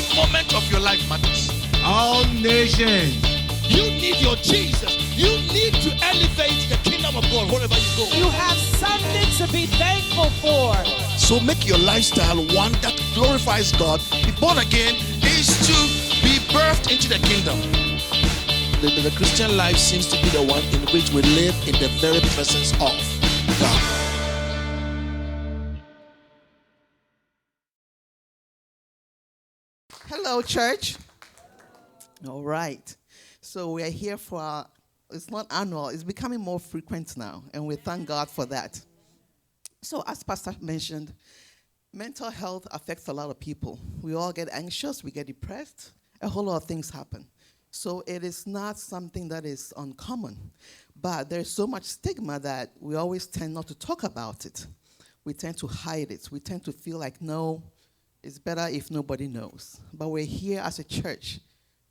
Every moment of your life matters. All nations. You need your Jesus. You need to elevate the kingdom of God wherever you go. You have something to be thankful for. So make your lifestyle one that glorifies God. Be born again is to be birthed into the kingdom. The Christian life seems to be the one in which we live in the very presence of God. Hello, church. All right. So we are here for it's not annual, it's becoming more frequent now, and we thank God for that. So as Pastor mentioned, mental health affects a lot of people. We all get anxious, we get depressed, a whole lot of things happen. So it is not something that is uncommon, but there's so much stigma that we always tend not to talk about it. We tend to hide it. We tend to feel like, no, it's better if nobody knows. But we're here as a church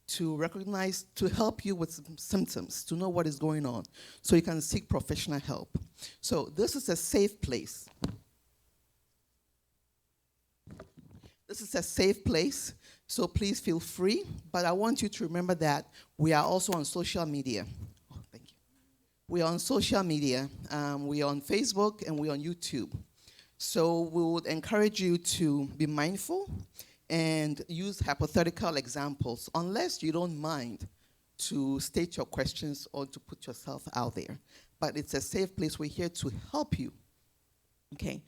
to recognize, to help you with symptoms, to know what is going on, so you can seek professional help. So this is a safe place. This is a safe place, so please feel free. But I want you to remember that we are also on social media. Oh, thank you. We are on social media. We are on Facebook and we are on YouTube. So we would encourage you to be mindful and use hypothetical examples, unless you don't mind to state your questions or to put yourself out there. But it's a safe place. We're here to help you. Okay.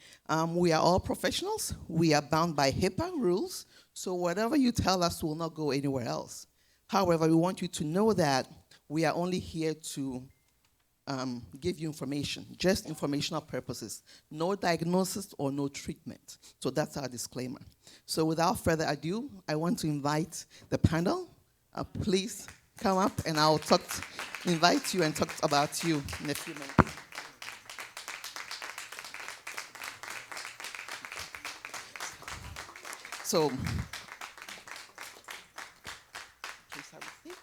We are all professionals. We are bound by HIPAA rules. So whatever you tell us will not go anywhere else. However, we want you to know that we are only here to give you information, just informational purposes. No diagnosis or no treatment. So that's our disclaimer. So without further ado, I want to invite the panel. Please come up and I'll invite you and talk about you in a few minutes. So, please have a seat.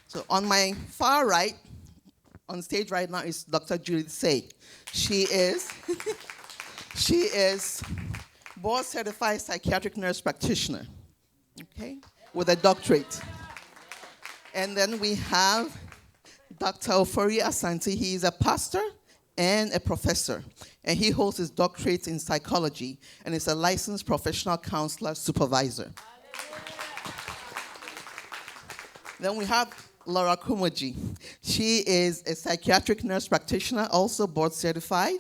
So on my far right, on stage right now, is Dr. Judith Say. She is board certified psychiatric nurse practitioner, okay, with a doctorate. And then we have Dr. Ofori Asante. He is a pastor and a professor, and he holds his doctorate in psychology and is a licensed professional counselor supervisor. Then we have Laura Kumoji. She is a psychiatric nurse practitioner, also board certified.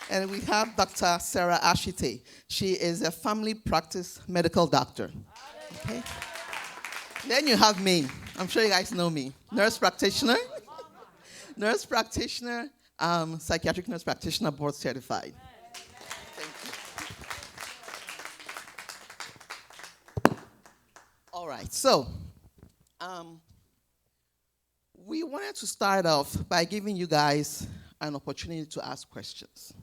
And we have Dr. Sarah Ashite. She is a family practice medical doctor. Okay. Then you have me. I'm sure you guys know me. Nurse practitioner. Nurse practitioner, psychiatric nurse practitioner, board certified. All right, so we wanted to start off by giving you guys an opportunity to ask questions.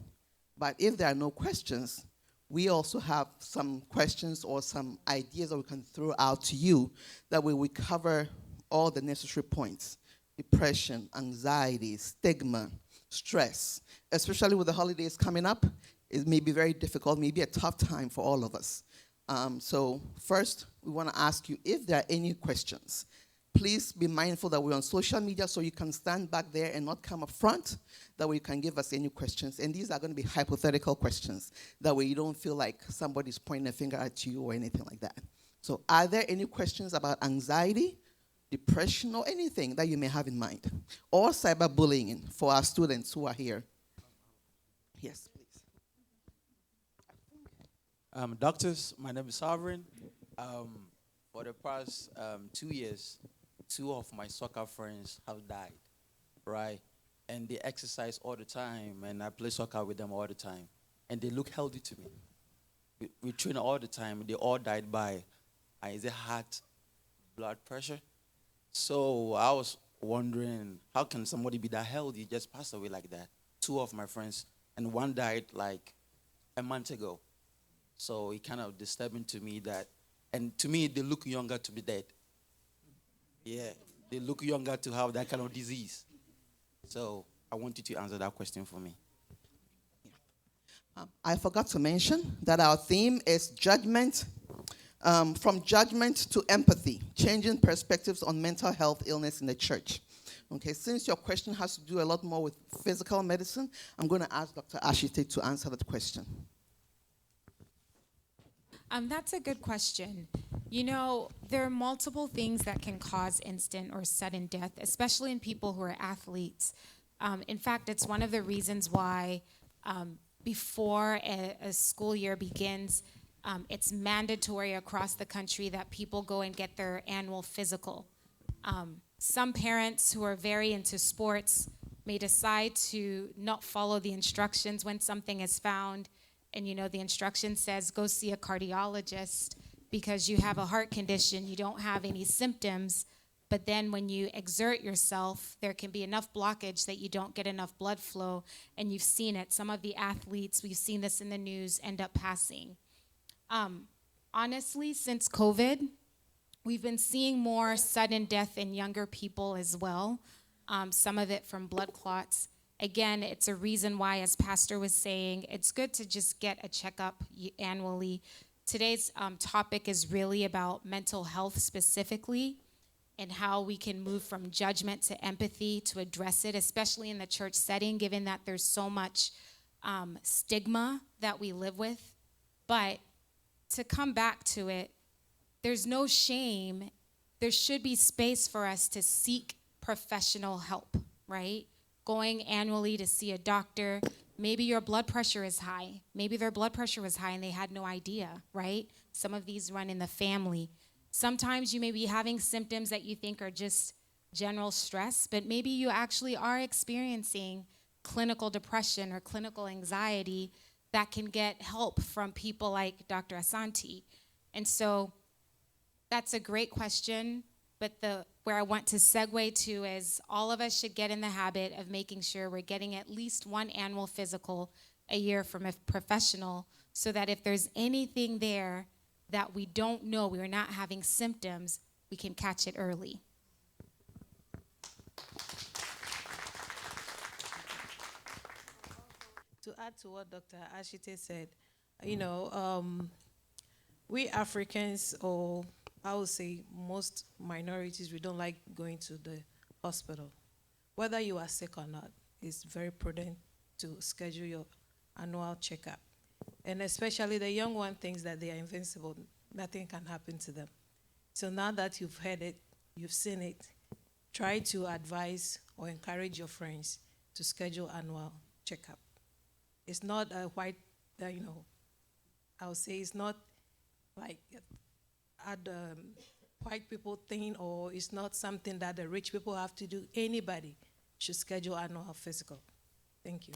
But if there are no questions, we also have some questions or some ideas that we can throw out to you. That way we cover all the necessary points: depression, anxiety, stigma, stress. Especially with the holidays coming up, it may be very difficult, maybe a tough time for all of us. So first, we want to ask you if there are any questions. Please be mindful that we're on social media, so you can stand back there and not come up front. That way you can give us any questions. And these are going to be hypothetical questions. That way you don't feel like somebody's pointing a finger at you or anything like that. So are there any questions about anxiety, depression, or anything that you may have in mind? Or cyberbullying for our students who are here? Yes, please. Doctors, my name is Sovereign. For the past 2 years, 2 of my soccer friends have died, right? And they exercise all the time, and I play soccer with them all the time. And they look healthy to me. We train all the time. They all died by either heart, blood pressure. So I was wondering, how can somebody be that healthy just pass away like that? 2 of my friends, and one died like a month ago. So it kind of disturbing to me that And to me, they look younger to be dead. Yeah, they look younger to have that kind of disease. So I want you to answer that question for me. I forgot to mention that our theme is judgment, from judgment to empathy, changing perspectives on mental health illness in the church. Okay, since your question has to do a lot more with physical medicine, I'm going to ask Dr. Ashite to answer that question. That's a good question. You know, there are multiple things that can cause instant or sudden death, especially in people who are athletes. In fact, it's one of the reasons why before a school year begins, it's mandatory across the country that people go and get their annual physical. Some parents who are very into sports may decide to not follow the instructions when something is found. And you know, the instruction says go see a cardiologist because you have a heart condition, you don't have any symptoms. But then when you exert yourself, there can be enough blockage that you don't get enough blood flow. And you've seen it. Some of the athletes, we've seen this in the news, end up passing. Honestly, since COVID, we've been seeing more sudden death in younger people as well. Some of it from blood clots. Again, it's a reason why, as Pastor was saying, it's good to just get a checkup annually. Today's topic is really about mental health specifically and how we can move from judgment to empathy to address it, especially in the church setting, given that there's so much stigma that we live with. But to come back to it, there's no shame. There should be space for us to seek professional help, right? Going annually to see a doctor. Maybe your blood pressure is high. Maybe their blood pressure was high and they had no idea, right? Some of these run in the family. Sometimes you may be having symptoms that you think are just general stress, but maybe you actually are experiencing clinical depression or clinical anxiety that can get help from people like Dr. Asante. And so that's a great question, but where I want to segue to is all of us should get in the habit of making sure we're getting at least one annual physical a year from a professional so that if there's anything there that we don't know, we're not having symptoms, we can catch it early. To add to what Dr. Ashite said, we Africans, or I would say most minorities, we don't like going to the hospital. Whether you are sick or not, it's very prudent to schedule your annual checkup. And especially the young one thinks that they are invincible. Nothing can happen to them. So now that you've heard it, you've seen it, try to advise or encourage your friends to schedule annual checkup. It's not a white, I would say it's not like white people thing, or it's not something that the rich people have to do. Anybody should schedule annual physical. Thank you.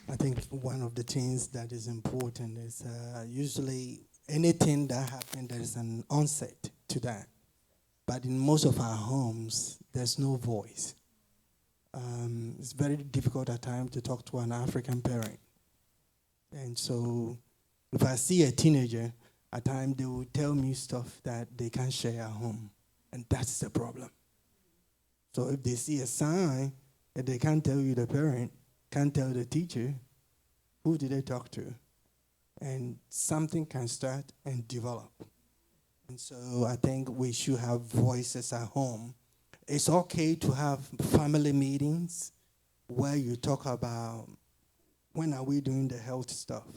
I think one of the things that is important is usually anything that happens, there is an onset to that. But in most of our homes, there's no voice. It's very difficult at times to talk to an African parent. And so if I see a teenager, at times they will tell me stuff that they can't share at home. And that's the problem. So if they see a sign that they can't tell you, the parent can't tell the teacher, who did they talk to? And something can start and develop. And so I think we should have voices at home. It's okay to have family meetings where you talk about when are we doing the health stuff?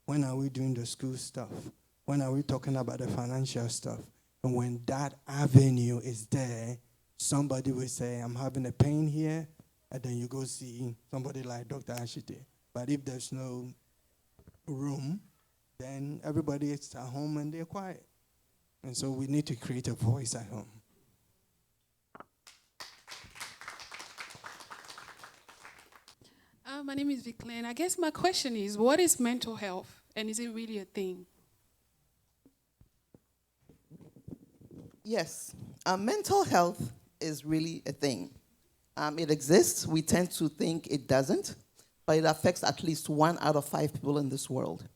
When are we doing the school stuff? When are we talking about the financial stuff? And when that avenue is there, somebody will say, I'm having a pain here, and then you go see somebody like Dr. Ashite. But if there's no room, then everybody is at home and they're quiet. And so we need to create a voice at home. My name is Viclaine. I guess my question is, what is mental health, and is it really a thing? Yes, mental health is really a thing. It exists. We tend to think it doesn't, but it affects at least 1 out of 5 people in this world.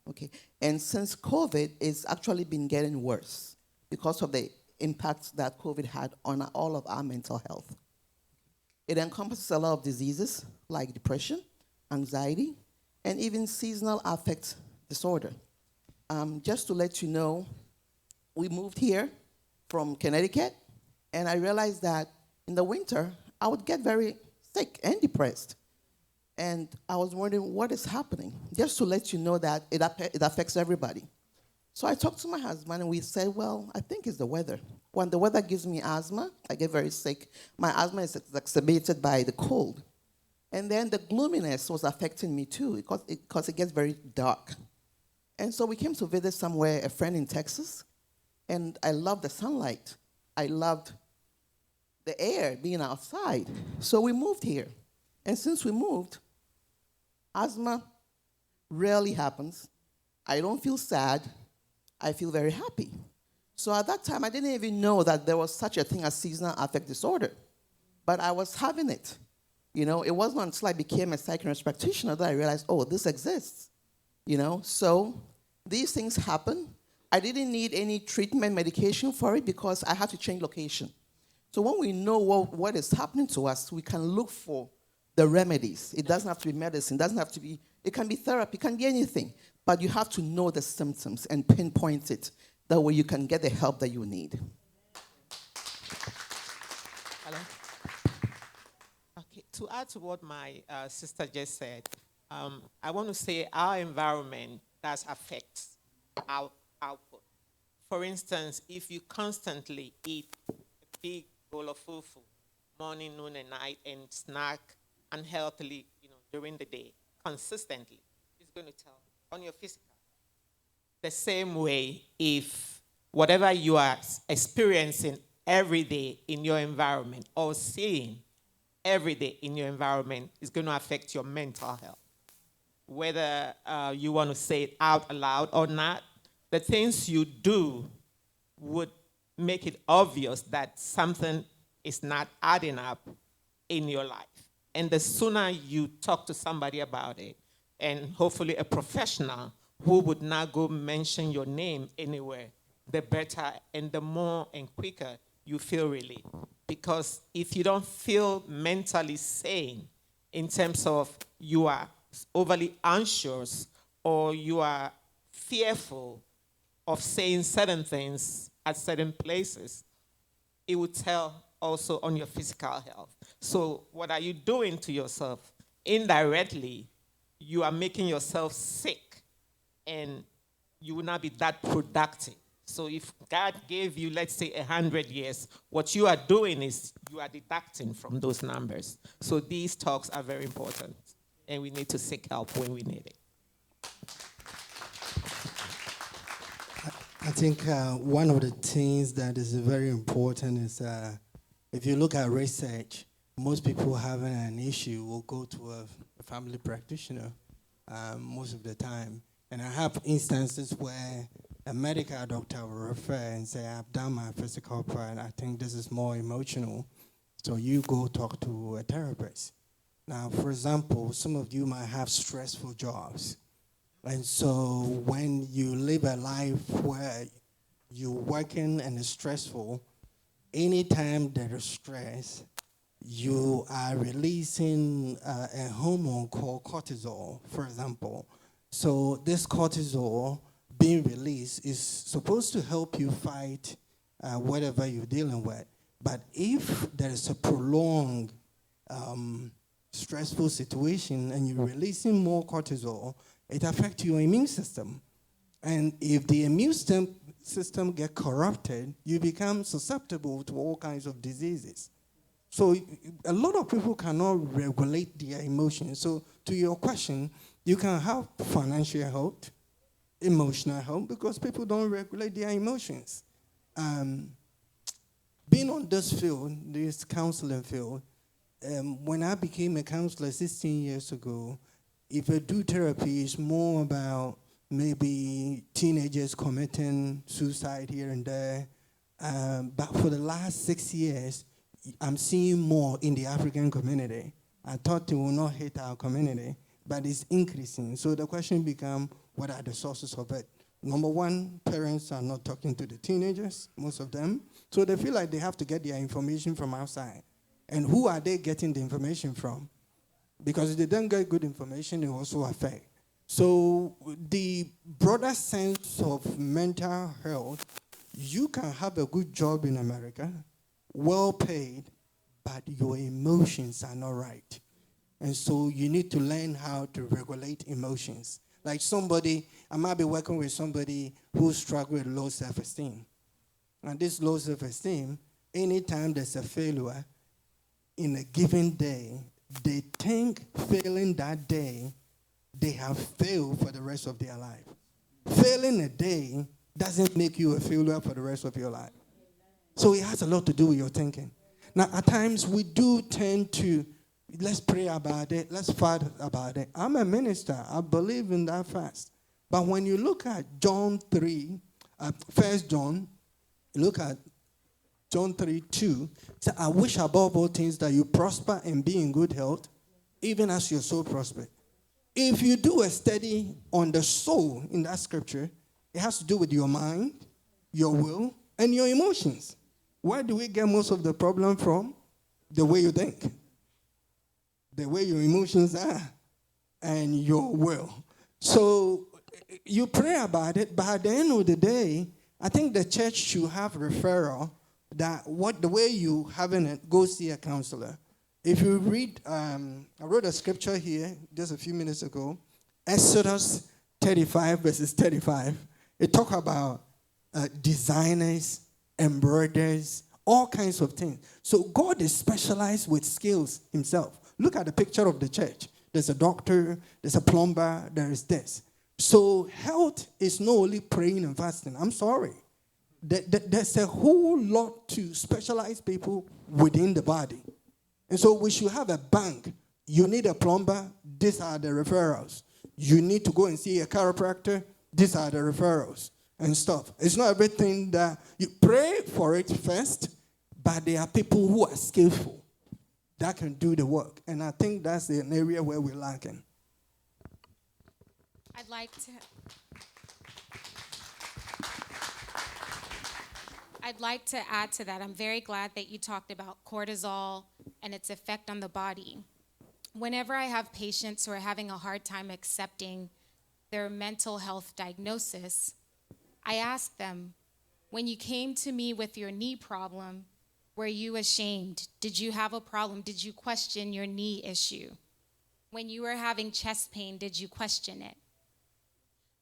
Okay. And since COVID, it's actually been getting worse because of the impact that COVID had on all of our mental health. It encompasses a lot of diseases like depression, anxiety, and even seasonal affect disorder. Just to let you know, we moved here from Connecticut, and I realized that in the winter, I would get very sick and depressed. And I was wondering what is happening, just to let you know that it affects everybody. So I talked to my husband, and we said, well, I think it's the weather. When the weather gives me asthma, I get very sick. My asthma is exacerbated by the cold. And then the gloominess was affecting me too, because it gets very dark. And so we came to visit somewhere, a friend in Texas, and I loved the sunlight. I loved the air, being outside. So we moved here. And since we moved, asthma rarely happens. I don't feel sad. I feel very happy. So at that time, I didn't even know that there was such a thing as seasonal affect disorder. But I was having it. You know, it wasn't until I became a psychiatrist practitioner that I realized, oh, this exists. You know, so these things happen. I didn't need any treatment medication for it because I had to change location. So when we know what is happening to us, we can look for the remedies. It doesn't have to be medicine. It doesn't have to be, it can be therapy. It can be anything. But you have to know the symptoms and pinpoint it. That way you can get the help that you need. Hello? Okay, to add to what my sister just said, I want to say our environment does affect our output. For instance, if you constantly eat a big bowl of fufu, morning, noon, and night, and snack unhealthily, during the day, consistently, it's going to tell on your physical. The same way, if whatever you are experiencing every day in your environment or seeing every day in your environment is going to affect your mental health. Whether you want to say it out loud or not, the things you do would make it obvious that something is not adding up in your life. And the sooner you talk to somebody about it, and hopefully a professional who would not go mention your name anywhere, the better and the more and quicker you feel relief. Because if you don't feel mentally sane in terms of you are overly anxious or you are fearful of saying certain things at certain places, it would tell also on your physical health. So what are you doing to yourself? Indirectly, you are making yourself sick and you will not be that productive. So if God gave you, let's say, 100 years, what you are doing is you are deducting from those numbers. So these talks are very important, and we need to seek help when we need it. I think one of the things that is very important is if you look at research, most people having an issue will go to a family practitioner most of the time. And I have instances where a medical doctor will refer and say, I've done my physical part, I think this is more emotional, so you go talk to a therapist. Now, for example, some of you might have stressful jobs. And so when you live a life where you're working and it's stressful, anytime there is stress, you are releasing a hormone called cortisol, for example. So this cortisol being released is supposed to help you fight whatever you're dealing with. But if there is a prolonged stressful situation and you're releasing more cortisol, it affects your immune system. And if the immune system get corrupted, you become susceptible to all kinds of diseases. So a lot of people cannot regulate their emotions. So to your question, you can have financial health, emotional health, because people don't regulate their emotions. Being on this field, this counseling field, when I became a counselor 16 years ago, if I do therapy, it's more about maybe teenagers committing suicide here and there. But for the last 6 years, I'm seeing more in the African community. I thought it will not hit our community, but it's increasing. So the question becomes, what are the sources of it? Number one, parents are not talking to the teenagers, most of them. So they feel like they have to get their information from outside. And who are they getting the information from? Because if they don't get good information, it also affects. So the broader sense of mental health, you can have a good job in America, well paid, but your emotions are not right. And so you need to learn how to regulate emotions. Like somebody, I might be working with somebody who struggles with low self-esteem. And this low self-esteem, anytime there's a failure in a given day, they think failing that day, they have failed for the rest of their life. Failing a day doesn't make you a failure for the rest of your life. So it has a lot to do with your thinking. Now, at times, we do tend to, let's pray about it, let's fight about it. I'm a minister. I believe in that fast. But when you look at John 3, 1 John, look at John 3:2, say, I wish above all things that you prosper and be in good health, even as your soul prosper. If you do a study on the soul in that scripture, it has to do with your mind, your will, and your emotions. Where do we get most of the problem from? The way you think, the way your emotions are, and your will. So you pray about it, but at the end of the day, I think the church should have referral that the way you having it, go see a counselor. If you read, I wrote a scripture here just a few minutes ago, Exodus 35 verses 35. It talks about designers, embroiderers, all kinds of things. So God is specialized with skills himself. Look at the picture of the church. There's a doctor, there's a plumber, there is this. So health is not only praying and fasting. I'm sorry. There's a whole lot to specialized people within the body. And so we should have a bank. You need a plumber, these are the referrals. You need to go and see a chiropractor, these are the referrals and stuff. It's not everything that you pray for it first, but there are people who are skillful that can do the work. And I think that's an area where we're lacking. I'd like to add to that. I'm very glad that you talked about cortisol and its effect on the body. Whenever I have patients who are having a hard time accepting their mental health diagnosis, I ask them, when you came to me with your knee problem, were you ashamed? Did you have a problem? Did you question your knee issue? When you were having chest pain, did you question it?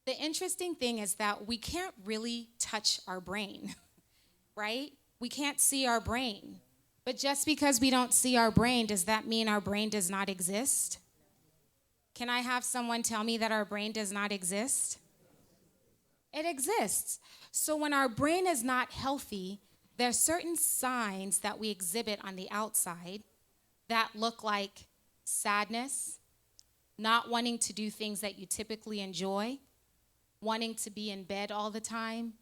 The interesting thing is that we can't really touch our brain, right? We can't see our brain. But just because we don't see our brain, does that mean our brain does not exist? Can I have someone tell me that our brain does not exist? It exists. So when our brain is not healthy, there are certain signs that we exhibit on the outside that look like sadness, not wanting to do things that you typically enjoy, wanting to be in bed all the time,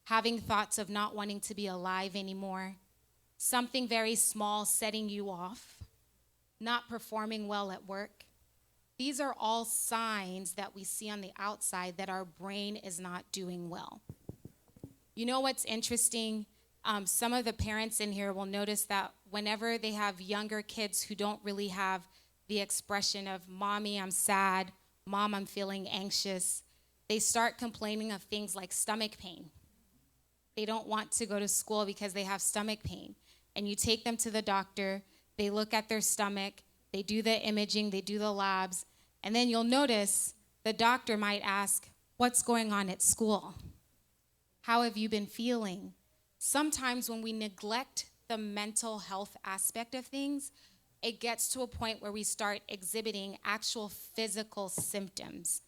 having thoughts of not wanting to be alive anymore, something very small setting you off, not performing well at work. These are all signs that we see on the outside that our brain is not doing well. You know what's interesting? Some of the parents in here will notice that whenever they have younger kids who don't really have the expression of, Mommy, I'm sad, Mom, I'm feeling anxious, they start complaining of things like stomach pain. They don't want to go to school because they have stomach pain. And you take them to the doctor, they look at their stomach, they do the imaging, they do the labs, and then you'll notice the doctor might ask, what's going on at school? How have you been feeling? Sometimes when we neglect the mental health aspect of things, it gets to a point where we start exhibiting actual physical symptoms.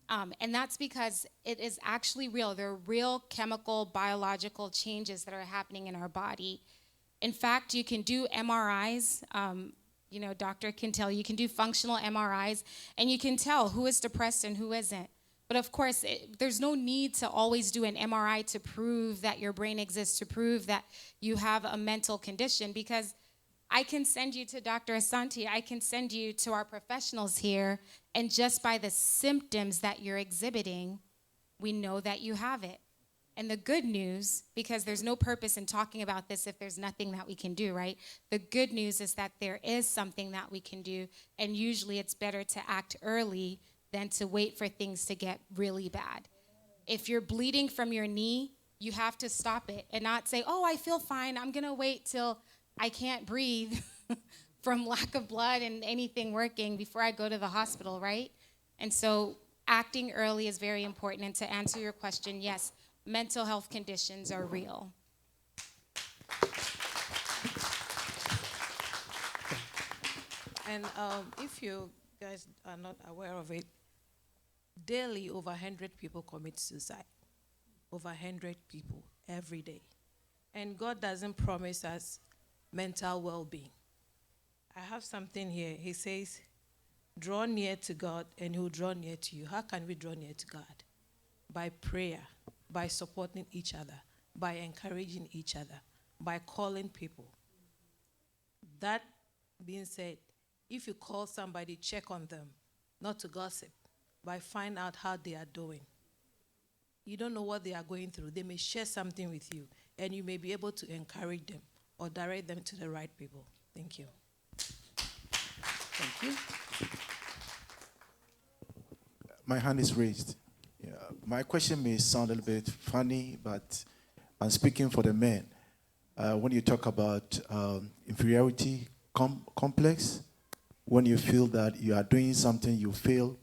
And that's because it is actually real. There are real chemical, biological changes that are happening in our body. In fact, you can do MRIs. Doctor can tell you can do functional MRIs, and you can tell who is depressed and who isn't. But of course, there's no need to always do an MRI to prove that your brain exists, to prove that you have a mental condition, because I can send you to Dr. Asante. I can send you to our professionals here. And just by the symptoms that you're exhibiting, we know that you have it. And the good news, because there's no purpose in talking about this if there's nothing that we can do, right? The good news is that there is something that we can do. And usually it's better to act early than to wait for things to get really bad. If you're bleeding from your knee, you have to stop it and not say, oh, I feel fine. I'm going to wait till I can't breathe from lack of blood and anything working before I go to the hospital, right? And so acting early is very important. And to answer your question, yes, mental health conditions are real. And if you guys are not aware of it, daily over 100 people commit suicide. Over 100 people every day. And God doesn't promise us mental well-being. I have something here. He says, draw near to God and he'll draw near to you. How can we draw near to God? By prayer, by supporting each other, by encouraging each other, by calling people. That being said, if you call somebody, check on them, not to gossip, but find out how they are doing. You don't know what they are going through. They may share something with you, and you may be able to encourage them or direct them to the right people. Thank you. Thank you. My hand is raised. Yeah. My question may sound a little bit funny, but I'm speaking for the men. When you talk about inferiority complex, when you feel that you are doing something, you fail,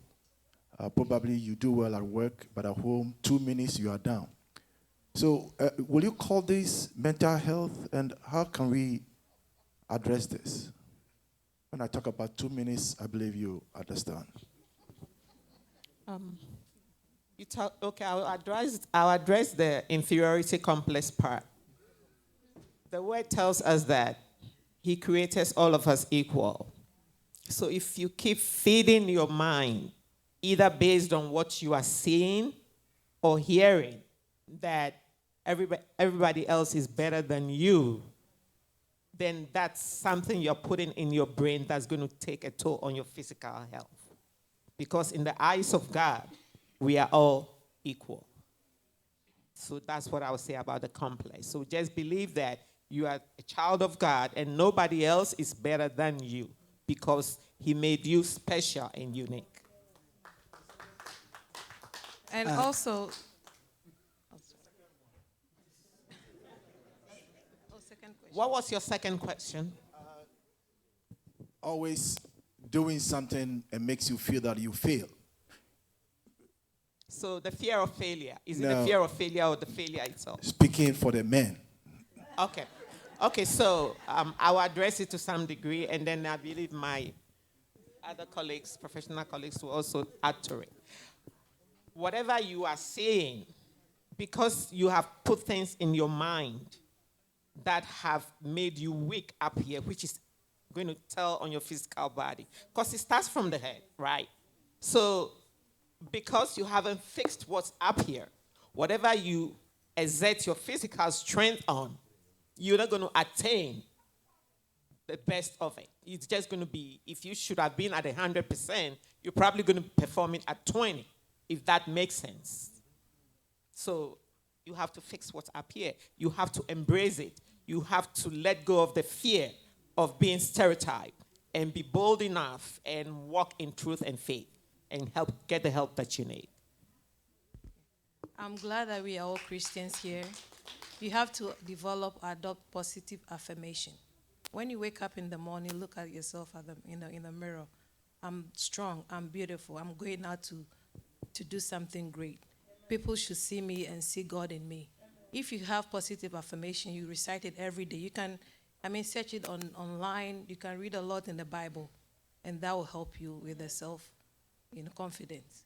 probably you do well at work, but at home, 2 minutes, you are down. So will you call this mental health, and how can we address this? When I talk about 2 minutes, I believe you understand. Okay, I'll address the inferiority complex part. The word tells us that he created all of us equal. So if you keep feeding your mind, either based on what you are seeing or hearing, that everybody else is better than you, then that's something you're putting in your brain that's going to take a toll on your physical health. Because in the eyes of God, we are all equal. So that's what I would say about the complex. So just believe that you are a child of God and nobody else is better than you because he made you special and unique. And also, second question. What was your second question? Always doing something and makes you feel that you fail. So the fear of failure. Is it No. the fear of failure or the failure itself? Speaking for the men. Okay. Okay, so I will address it to some degree, and then I believe my other colleagues, professional colleagues, will also add to it. Whatever you are saying, because you have put things in your mind that have made you weak up here, which is going to tell on your physical body, because it starts from the head, right? So because you haven't fixed what's up here, whatever you exert your physical strength on, you're not going to attain the best of it. It's just going to be, if you should have been at 100%, you're probably going to perform it at 20, if that makes sense. So you have to fix what's up here. You have to embrace it. You have to let go of the fear of being stereotyped and be bold enough and walk in truth and faith and get the help that you need. I'm glad that we are all Christians here. You have to adopt positive affirmation. When you wake up in the morning, look at yourself in the mirror. I'm strong, I'm beautiful, I'm going out to do something great. People should see me and see God in me. If you have positive affirmation, you recite it every day. You can, search it online. You can read a lot in the Bible, and that will help you with the confidence.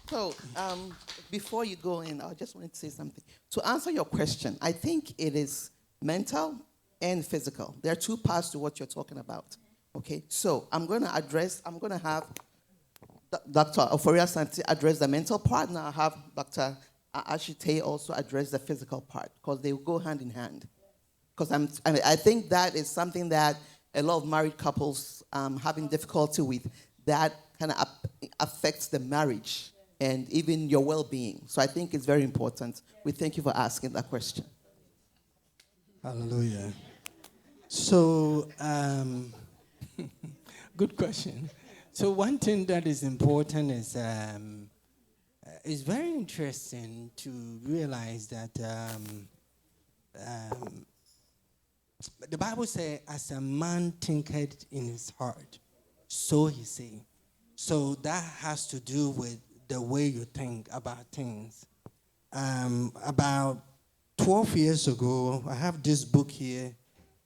So, before you go in, I just wanted to say something. To answer your question, I think it is mental and physical. There are two parts to what you're talking about. Okay, so I'm going to have Dr. Oforia Santi address the mental part, and I'll have Dr. Ashite also address the physical part, because they will go hand in hand. Because I think that is something that a lot of married couples having difficulty with. That kind of affects the marriage and even your well-being. So I think it's very important. We thank you for asking that question. Hallelujah. So, good question. So one thing that is important is it's very interesting to realize that the Bible says, as a man thinketh in his heart, so he say. So that has to do with the way you think about things. About 12 years ago, I have this book here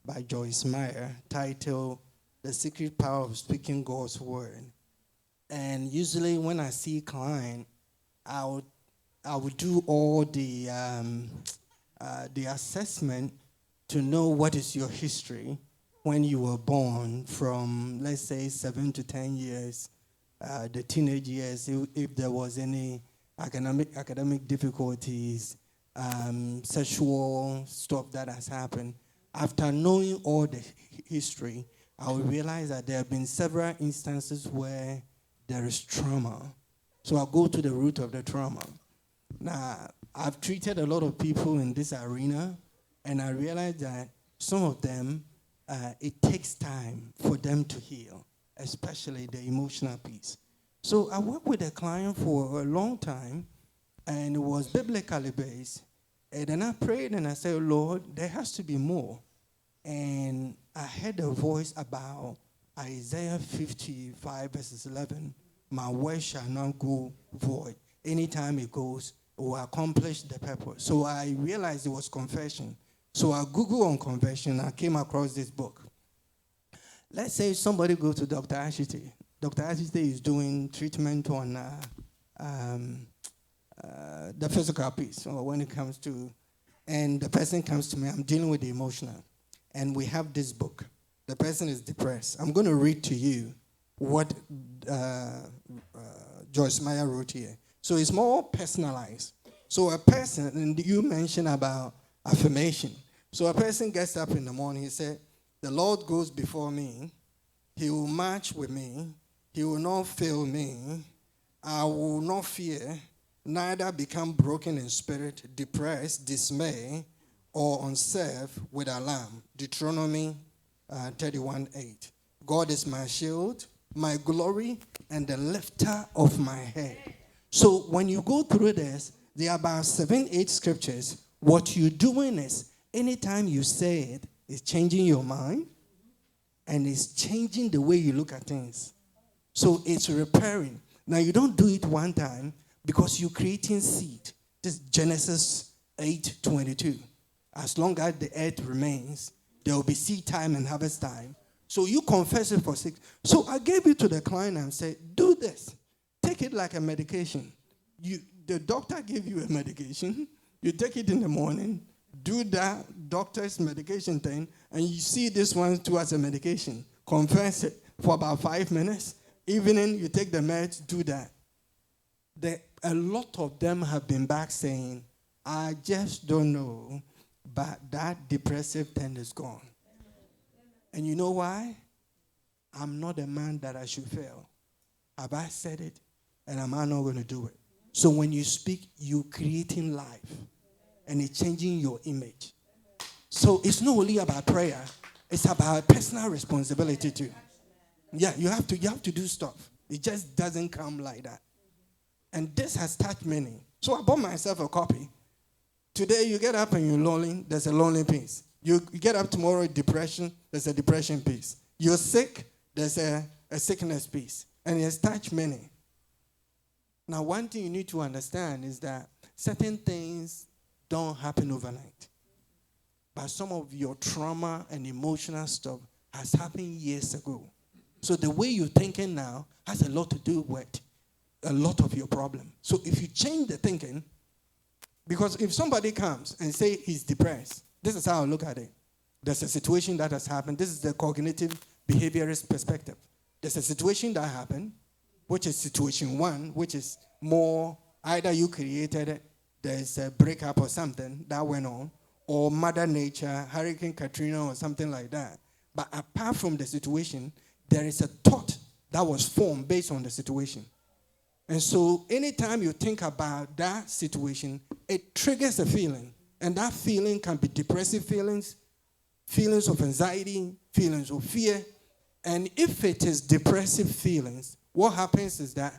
by Joyce Meyer titled The Secret Power of Speaking God's Word. And usually when I see a client, I would do all the assessment to know what is your history when you were born from, let's say, 7 to 10 years, the teenage years, if there was any academic difficulties, sexual stuff that has happened. After knowing all the history, I would realize that there have been several instances where there is trauma. So I'll go to the root of the trauma. Now, I've treated a lot of people in this arena, and I realized that some of them, it takes time for them to heal, especially the emotional piece. So I worked with a client for a long time, and it was biblically based. And then I prayed and I said, Lord, there has to be more. And I heard a voice about Isaiah 55, verses 11. My word shall not go void. Anytime it goes, it will accomplish the purpose. So I realized it was confession. So I Googled on confession. I came across this book. Let's say somebody goes to Dr. Ashite. Dr. Ashite is doing treatment on the physical piece, or when it comes to, and the person comes to me, I'm dealing with the emotional, and we have this book. The person is depressed. I'm going to read to you what Joyce Meyer wrote here. So it's more personalized. So a person, and you mentioned about affirmation. So a person gets up in the morning, he said, the Lord goes before me. He will march with me. He will not fail me. I will not fear, neither become broken in spirit, depressed, dismay, or unsafe with alarm. Deuteronomy 31:8. God is my shield, my glory, and the lifter of my head. So when you go through this, there are about 7-8 scriptures. What you're doing is, anytime you say it, it's changing your mind, and it's changing the way you look at things. So it's repairing. Now, you don't do it one time because you're creating seed. This is Genesis 8:22. As long as the earth remains, there will be seed time and harvest time. So you confess it for 6. So I gave it to the client and said, do this. Take it like a medication. The doctor gave you a medication. You take it in the morning, do that doctor's medication thing, and you see this one too as a medication. Confess it for about 5 minutes. Evening, you take the meds, do that. A lot of them have been back saying, I just don't know, but that depressive thing is gone. And you know why? I'm not a man that I should fail. Have I said it? And am I not going to do it? So when you speak, you're creating life. And it's changing your image. So it's not only about prayer. It's about personal responsibility too. Yeah, you have to do stuff. It just doesn't come like that. And this has touched many. So I bought myself a copy. Today you get up and you're lonely, there's a lonely piece. You get up tomorrow, depression, there's a depression piece. You're sick, there's a sickness piece. And it has touched many. Now, one thing you need to understand is that certain things don't happen overnight. But some of your trauma and emotional stuff has happened years ago. So the way you're thinking now has a lot to do with a lot of your problem. So if you change the thinking, because if somebody comes and say he's depressed, this is how I look at it. There's a situation that has happened. This is the cognitive behaviorist perspective. There's a situation that happened, which is situation 1, which is more either you created it, there's a breakup or something that went on, or Mother Nature, Hurricane Katrina or something like that. But apart from the situation, there is a thought that was formed based on the situation. And so anytime you think about that situation, it triggers a feeling. And that feeling can be depressive feelings, feelings of anxiety, feelings of fear. And if it is depressive feelings, what happens is that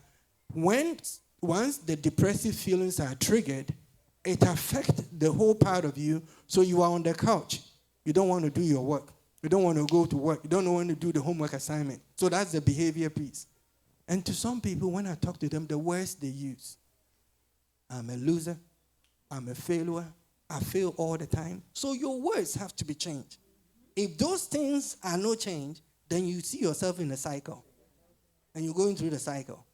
once the depressive feelings are triggered, it affects the whole part of you. So you are on the couch. You don't want to do your work. You don't want to go to work. You don't want to do the homework assignment. So that's the behavior piece. And to some people, when I talk to them, the words they use, I'm a loser, I'm a failure, I fail all the time. So your words have to be changed. If those things are no change, then you see yourself in a cycle. And you're going through the cycle.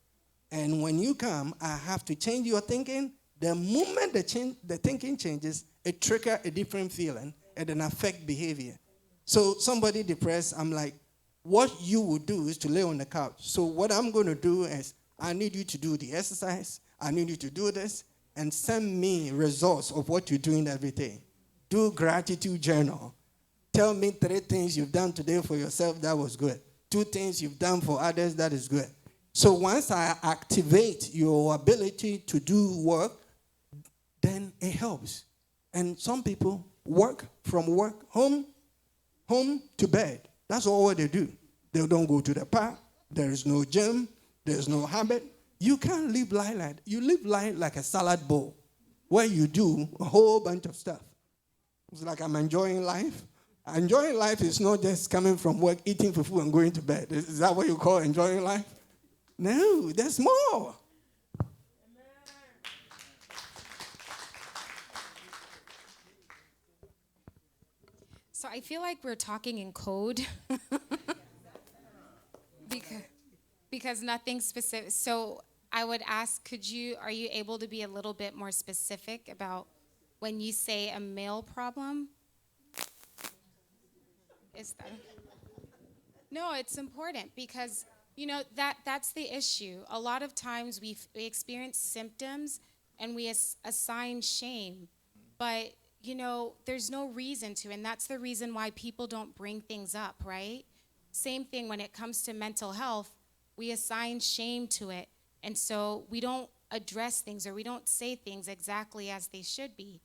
And when you come, I have to change your thinking. The moment the thinking changes, it triggers a different feeling and then affect behavior. So somebody depressed, I'm like, what you would do is to lay on the couch. So what I'm going to do is I need you to do the exercise. I need you to do this and send me results of what you're doing every day. Do gratitude journal. Tell me 3 things you've done today for yourself that was good. 2 things you've done for others that is good. So once I activate your ability to do work, then it helps. And some people work from work, home to bed. That's all what they do. They don't go to the park. There is no gym. There's no habit. You can't live life like that. You live life like a salad bowl where you do a whole bunch of stuff. It's like I'm enjoying life. Enjoying life is not just coming from work, eating fufu, and going to bed. Is that what you call enjoying life? No, there's more. So I feel like we're talking in code because nothing specific. So I would ask, are you able to be a little bit more specific about when you say a male problem? Is that? No, it's important because, that's the issue. A lot of times we experience symptoms and we assign shame, but there's no reason to, and that's the reason why people don't bring things up, right? Same thing when it comes to mental health, we assign shame to it, and so we don't address things or we don't say things exactly as they should be.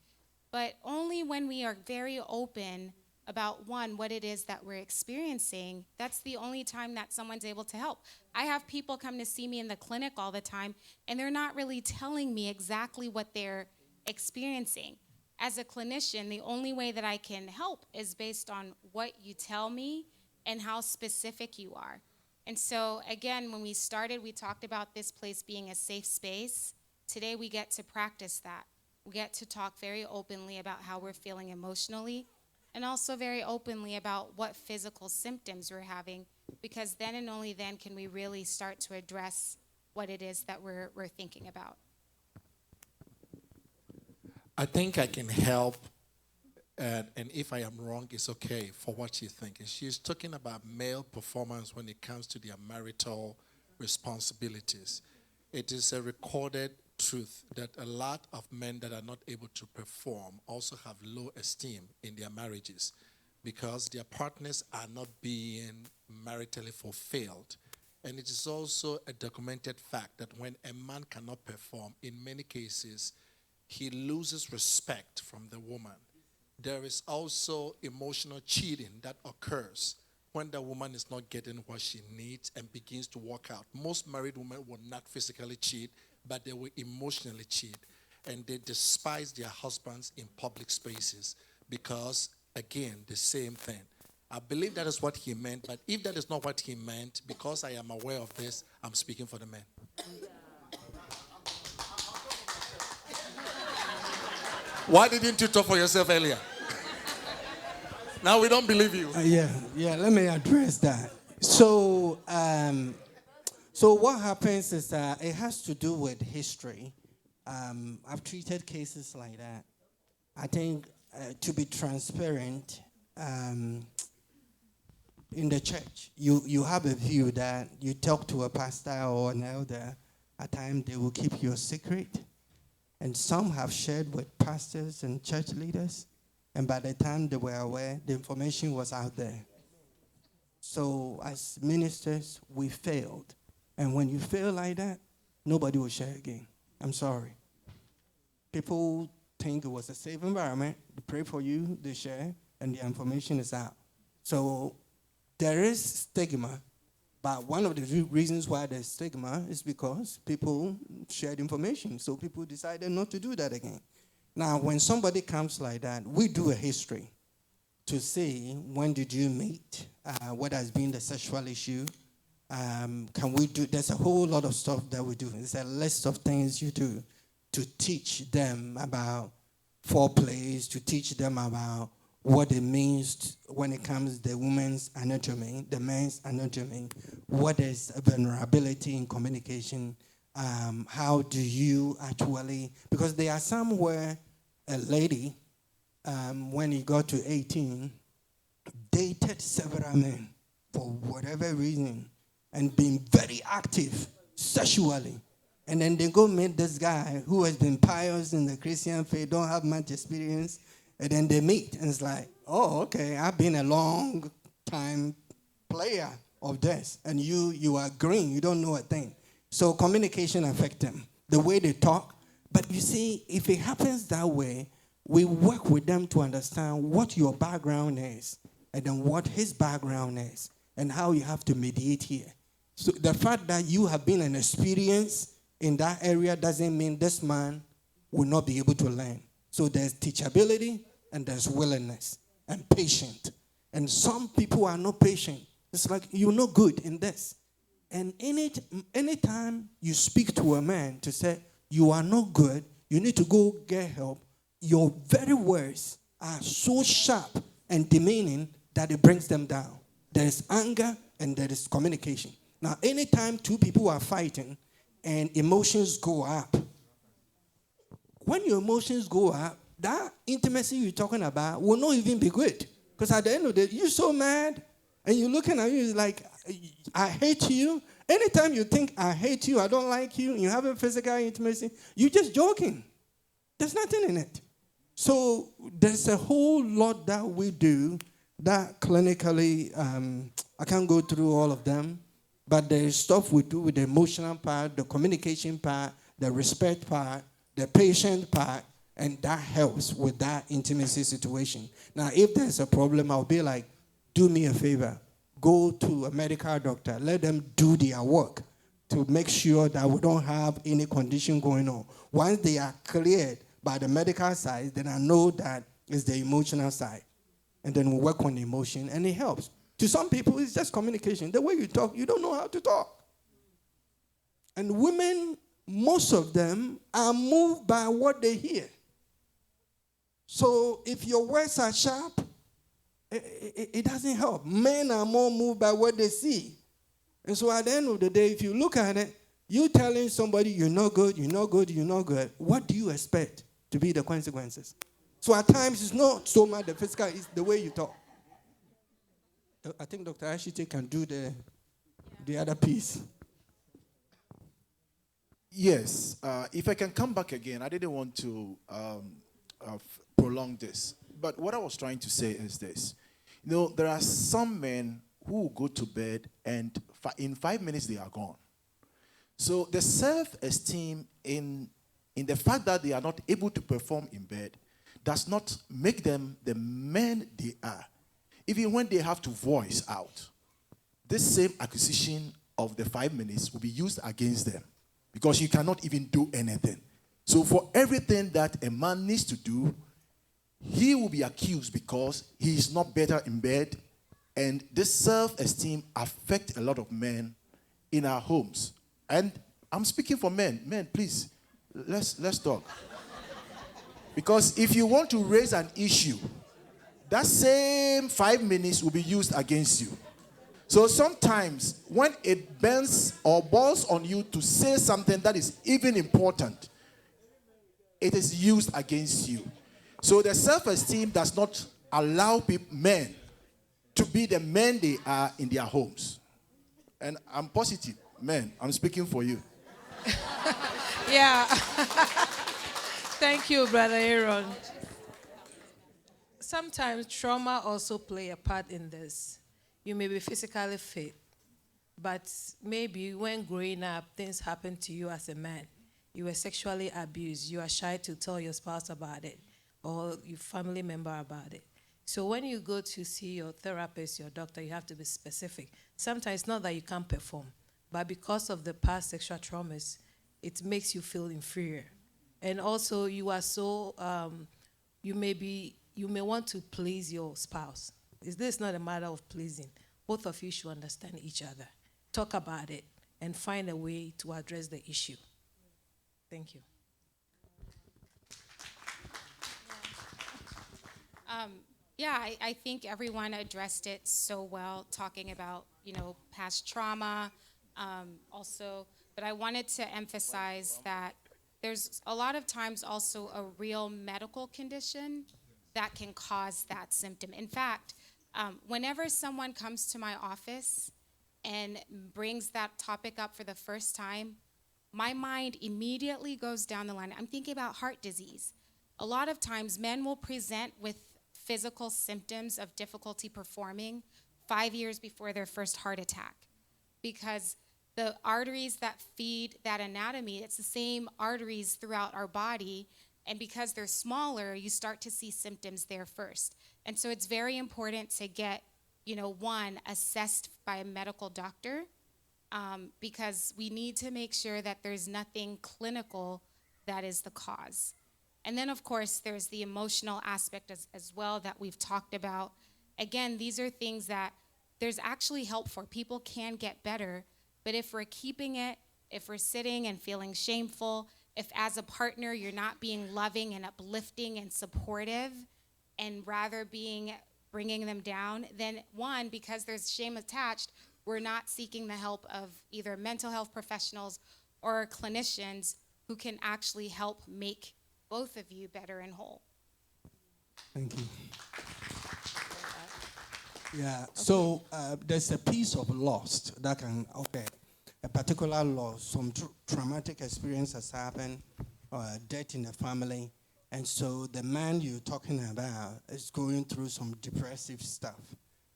But only when we are very open about, one, what it is that we're experiencing, that's the only time that someone's able to help. I have people come to see me in the clinic all the time, and they're not really telling me exactly what they're experiencing. As a clinician, the only way that I can help is based on what you tell me and how specific you are. And so, again, when we started, we talked about this place being a safe space. Today, we get to practice that. We get to talk very openly about how we're feeling emotionally and also very openly about what physical symptoms we're having, because then and only then can we really start to address what it is that we're thinking about. I think I can help, and if I am wrong, it's okay for what she's thinking. She's talking about male performance when it comes to their marital responsibilities. It is a recorded truth that a lot of men that are not able to perform also have low esteem in their marriages because their partners are not being maritally fulfilled. And it is also a documented fact that when a man cannot perform, in many cases, he loses respect from the woman. There is also emotional cheating that occurs when the woman is not getting what she needs and begins to walk out. Most married women will not physically cheat, but they will emotionally cheat. And they despise their husbands in public spaces because, again, the same thing. I believe that is what he meant, but if that is not what he meant, because I am aware of this, I'm speaking for the men. Why didn't you talk for yourself earlier? Now we don't believe you. Let me address that. So what happens is it has to do with history. I've treated cases like that. I think to be transparent, in the church, you have a view that you talk to a pastor or an elder, at times they will keep your secret. And some have shared with pastors and church leaders. And by the time they were aware, the information was out there. So as ministers, we failed. And when you fail like that, nobody will share again. I'm sorry. People think it was a safe environment. They pray for you, they share, and the information is out. So there is stigma, but one of the reasons why there's stigma is because people shared information. So people decided not to do that again. Now, when somebody comes like that, we do a history to see when did you meet, what has been the sexual issue. Can we do, there's a whole lot of stuff that we do. It's a list of things you do to teach them about foreplays, to teach them about what it means when it comes to the woman's anatomy, the man's anatomy, what is vulnerability in communication, how do you actually, because there are some where a lady, when he got to 18, dated several men for whatever reason and been very active sexually. And then they go meet this guy who has been pious in the Christian faith, don't have much experience, and then they meet. And it's like, oh, okay, I've been a long time player of this. And you are green, you don't know a thing. So communication affects them, the way they talk. But you see, if it happens that way, we work with them to understand what your background is and then what his background is and how you have to mediate here. So the fact that you have been an experience in that area doesn't mean this man will not be able to learn. So there's teachability and there's willingness and patient. And some people are not patient. It's like, you're not good in this. And anytime you speak to a man to say, you are not good, you need to go get help, your very words are so sharp and demeaning that it brings them down. There is anger and there is communication. Now, anytime two people are fighting and emotions go up, when your emotions go up, that intimacy you're talking about will not even be good. Because at the end of the day, you're so mad, and you're looking at you like, I hate you. Anytime you think, I hate you, I don't like you, and you have a physical intimacy, you're just joking. There's nothing in it. So there's a whole lot that we do that clinically, I can't go through all of them, but there's stuff we do with the emotional part, the communication part, the respect part, the patient part, and that helps with that intimacy situation. Now, if there's a problem, I'll be like, do me a favor. Go to a medical doctor. Let them do their work to make sure that we don't have any condition going on. Once they are cleared by the medical side, then I know that it's the emotional side. And then we work on the emotion, and it helps. To some people, it's just communication. The way you talk, you don't know how to talk. And women, most of them are moved by what they hear. So if your words are sharp, it doesn't help. Men are more moved by what they see. And so at the end of the day, if you look at it, you telling somebody you're not good, you're not good, you're not good, what do you expect to be the consequences? So at times, it's not so much the physical, it's the way you talk. I think Dr. Ashite can do the other piece. Yes, if I can come back again, I didn't want to prolong this. But what I was trying to say is this. You know, there are some men who go to bed and in 5 minutes they are gone. So the self-esteem in the fact that they are not able to perform in bed does not make them the men they are. Even when they have to voice out, this same acquisition of the 5 minutes will be used against them because you cannot even do anything. So for everything that a man needs to do, he will be accused because he is not better in bed, and this self-esteem affects a lot of men in our homes. And I'm speaking for men. Men, please, let's talk. Because if you want to raise an issue, that same 5 minutes will be used against you. So sometimes when it bends or balls on you to say something that is even important, it is used against you. So the self-esteem does not allow men to be the men they are in their homes. And I'm positive, men, I'm speaking for you. Yeah. Thank you, Brother Aaron. Sometimes trauma also play a part in this. You may be physically fit, but maybe when growing up, things happened to you as a man. You were sexually abused. You are shy to tell your spouse about it or your family member about it. So when you go to see your therapist, your doctor, you have to be specific. Sometimes it's not that you can't perform, but because of the past sexual traumas, it makes you feel inferior. And also you are so, you may want to please your spouse. Is this not a matter of pleasing? Both of you should understand each other. Talk about it and find a way to address the issue. Thank you. I think everyone addressed it so well, talking about, past trauma also. But I wanted to emphasize that there's a lot of times also a real medical condition that can cause that symptom. In fact, whenever someone comes to my office and brings that topic up for the first time, my mind immediately goes down the line. I'm thinking about heart disease. A lot of times men will present with physical symptoms of difficulty performing 5 years before their first heart attack, because the arteries that feed that anatomy, it's the same arteries throughout our body, and because they're smaller, you start to see symptoms there first. And so it's very important to get, one, assessed by a medical doctor, because we need to make sure that there's nothing clinical that is the cause. And then, of course, there's the emotional aspect as well that we've talked about. Again, these are things that there's actually help for. People can get better, but if we're keeping it, if we're sitting and feeling shameful, if as a partner you're not being loving and uplifting and supportive and rather bringing them down, then one, because there's shame attached, we're not seeking the help of either mental health professionals or clinicians who can actually help make both of you better and whole. Thank you. Yeah, so there's a piece of loss that can, a particular loss, some traumatic experience has happened, death in the family, and so the man you're talking about is going through some depressive stuff.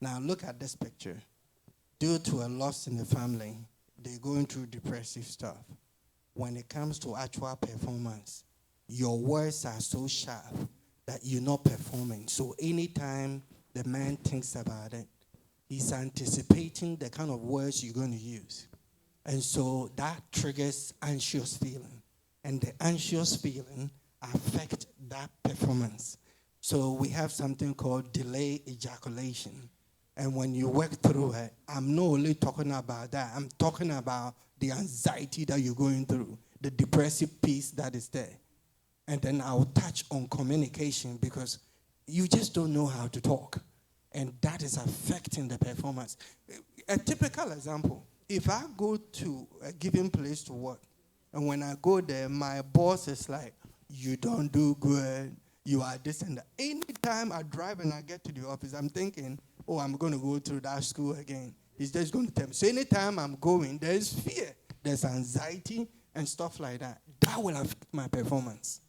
Now look at this picture. Due to a loss in the family, they're going through depressive stuff. When it comes to actual performance, your words are so sharp that you're not performing. So anytime the man thinks about it, he's anticipating the kind of words you're going to use. And so that triggers anxious feeling. And the anxious feeling affects that performance. So we have something called delayed ejaculation. And when you work through it, I'm not only talking about that, I'm talking about the anxiety that you're going through, the depressive piece that is there. And then I'll touch on communication because you just don't know how to talk. And that is affecting the performance. A typical example, if I go to a given place to work, and when I go there, my boss is like, you don't do good, you are this and that. Anytime I drive and I get to the office, I'm thinking, I'm going to go through that school again. He's just going to tell me. So anytime I'm going, there's fear, there's anxiety, and stuff like that. That will affect my performance.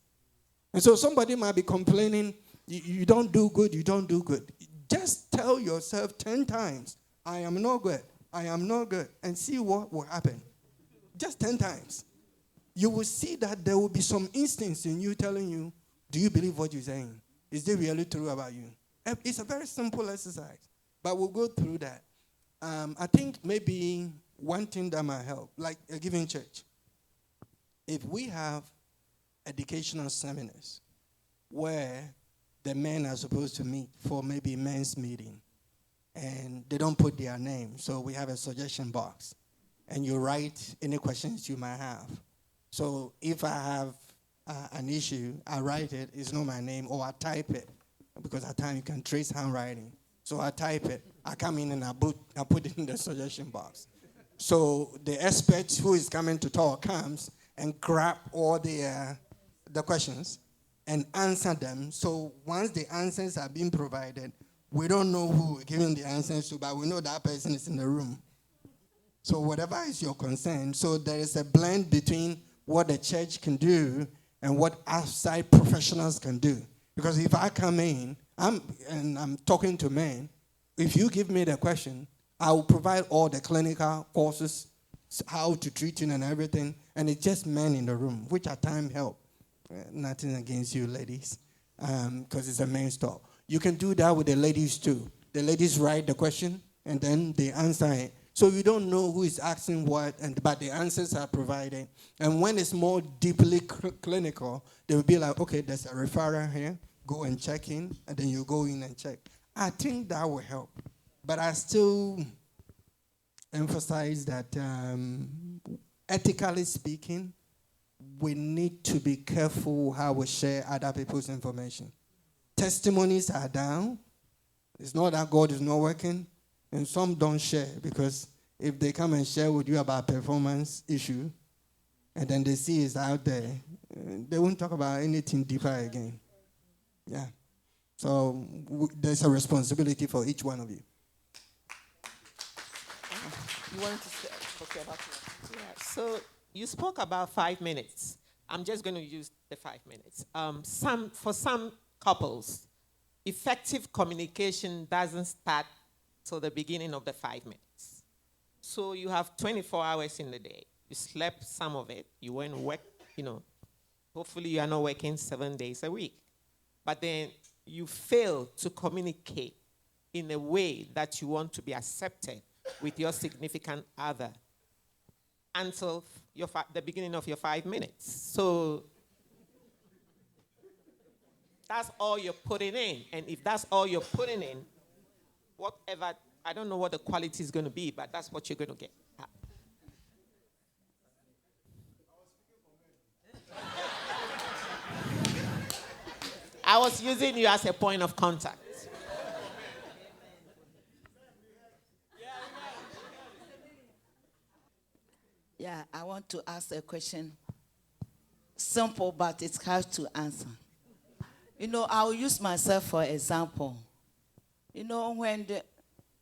And so somebody might be complaining, you don't do good, you don't do good. Just tell yourself 10 times, I am not good, I am not good, and see what will happen. Just 10 times. You will see that there will be some instincts in you telling you, do you believe what you're saying? Is it really true about you? It's a very simple exercise, but we'll go through that. I think maybe one thing that might help, like a given church, if we have educational seminars where the men are supposed to meet for maybe men's meeting and they don't put their name, so we have a suggestion box and you write any questions you might have. So if I have an issue, I write it, it's not my name, or I type it, because at times you can trace handwriting. So I type it, I come in and I put it in the suggestion box. So the expert who is coming to talk comes and grab all the questions and answer them. So once the answers are being provided, we don't know who we're giving the answers to, but we know that person is in the room. So whatever is your concern, so there is a blend between what the church can do and what outside professionals can do. Because if I come in, I'm talking to men. If you give me the question, I will provide all the clinical courses, how to treat it and everything, and it's just men in the room, which at times help. Nothing against you ladies, because it's a men's talk. You can do that with the ladies too. The ladies write the question, and then they answer it. So you don't know who is asking what, but the answers are provided. And when it's more deeply clinical, they will be like, okay, there's a referral here. Go and check in, and then you go in and check. I think that will help. But I still emphasize that ethically speaking, we need to be careful how we share other people's information. Testimonies are down. It's not that God is not working. And some don't share because if they come and share with you about performance issue, and then they see it's out there, they won't talk about anything deeper again. Yeah. So there's a responsibility for each one of you. You wanted to say, okay, about yeah. So you spoke about 5 minutes. I'm just going to use the 5 minutes. For some couples, effective communication doesn't start till the beginning of the 5 minutes. So you have 24 hours in the day. You slept some of it. You went work, hopefully you are not working 7 days a week. But then you fail to communicate in a way that you want to be accepted with your significant other until the beginning of your 5 minutes. So that's all you're putting in. And if that's all you're putting in, whatever, I don't know what the quality is going to be, but that's what you're going to get. I was using you as a point of contact. Yeah, I want to ask a question. Simple, but it's hard to answer. I'll use myself for example. When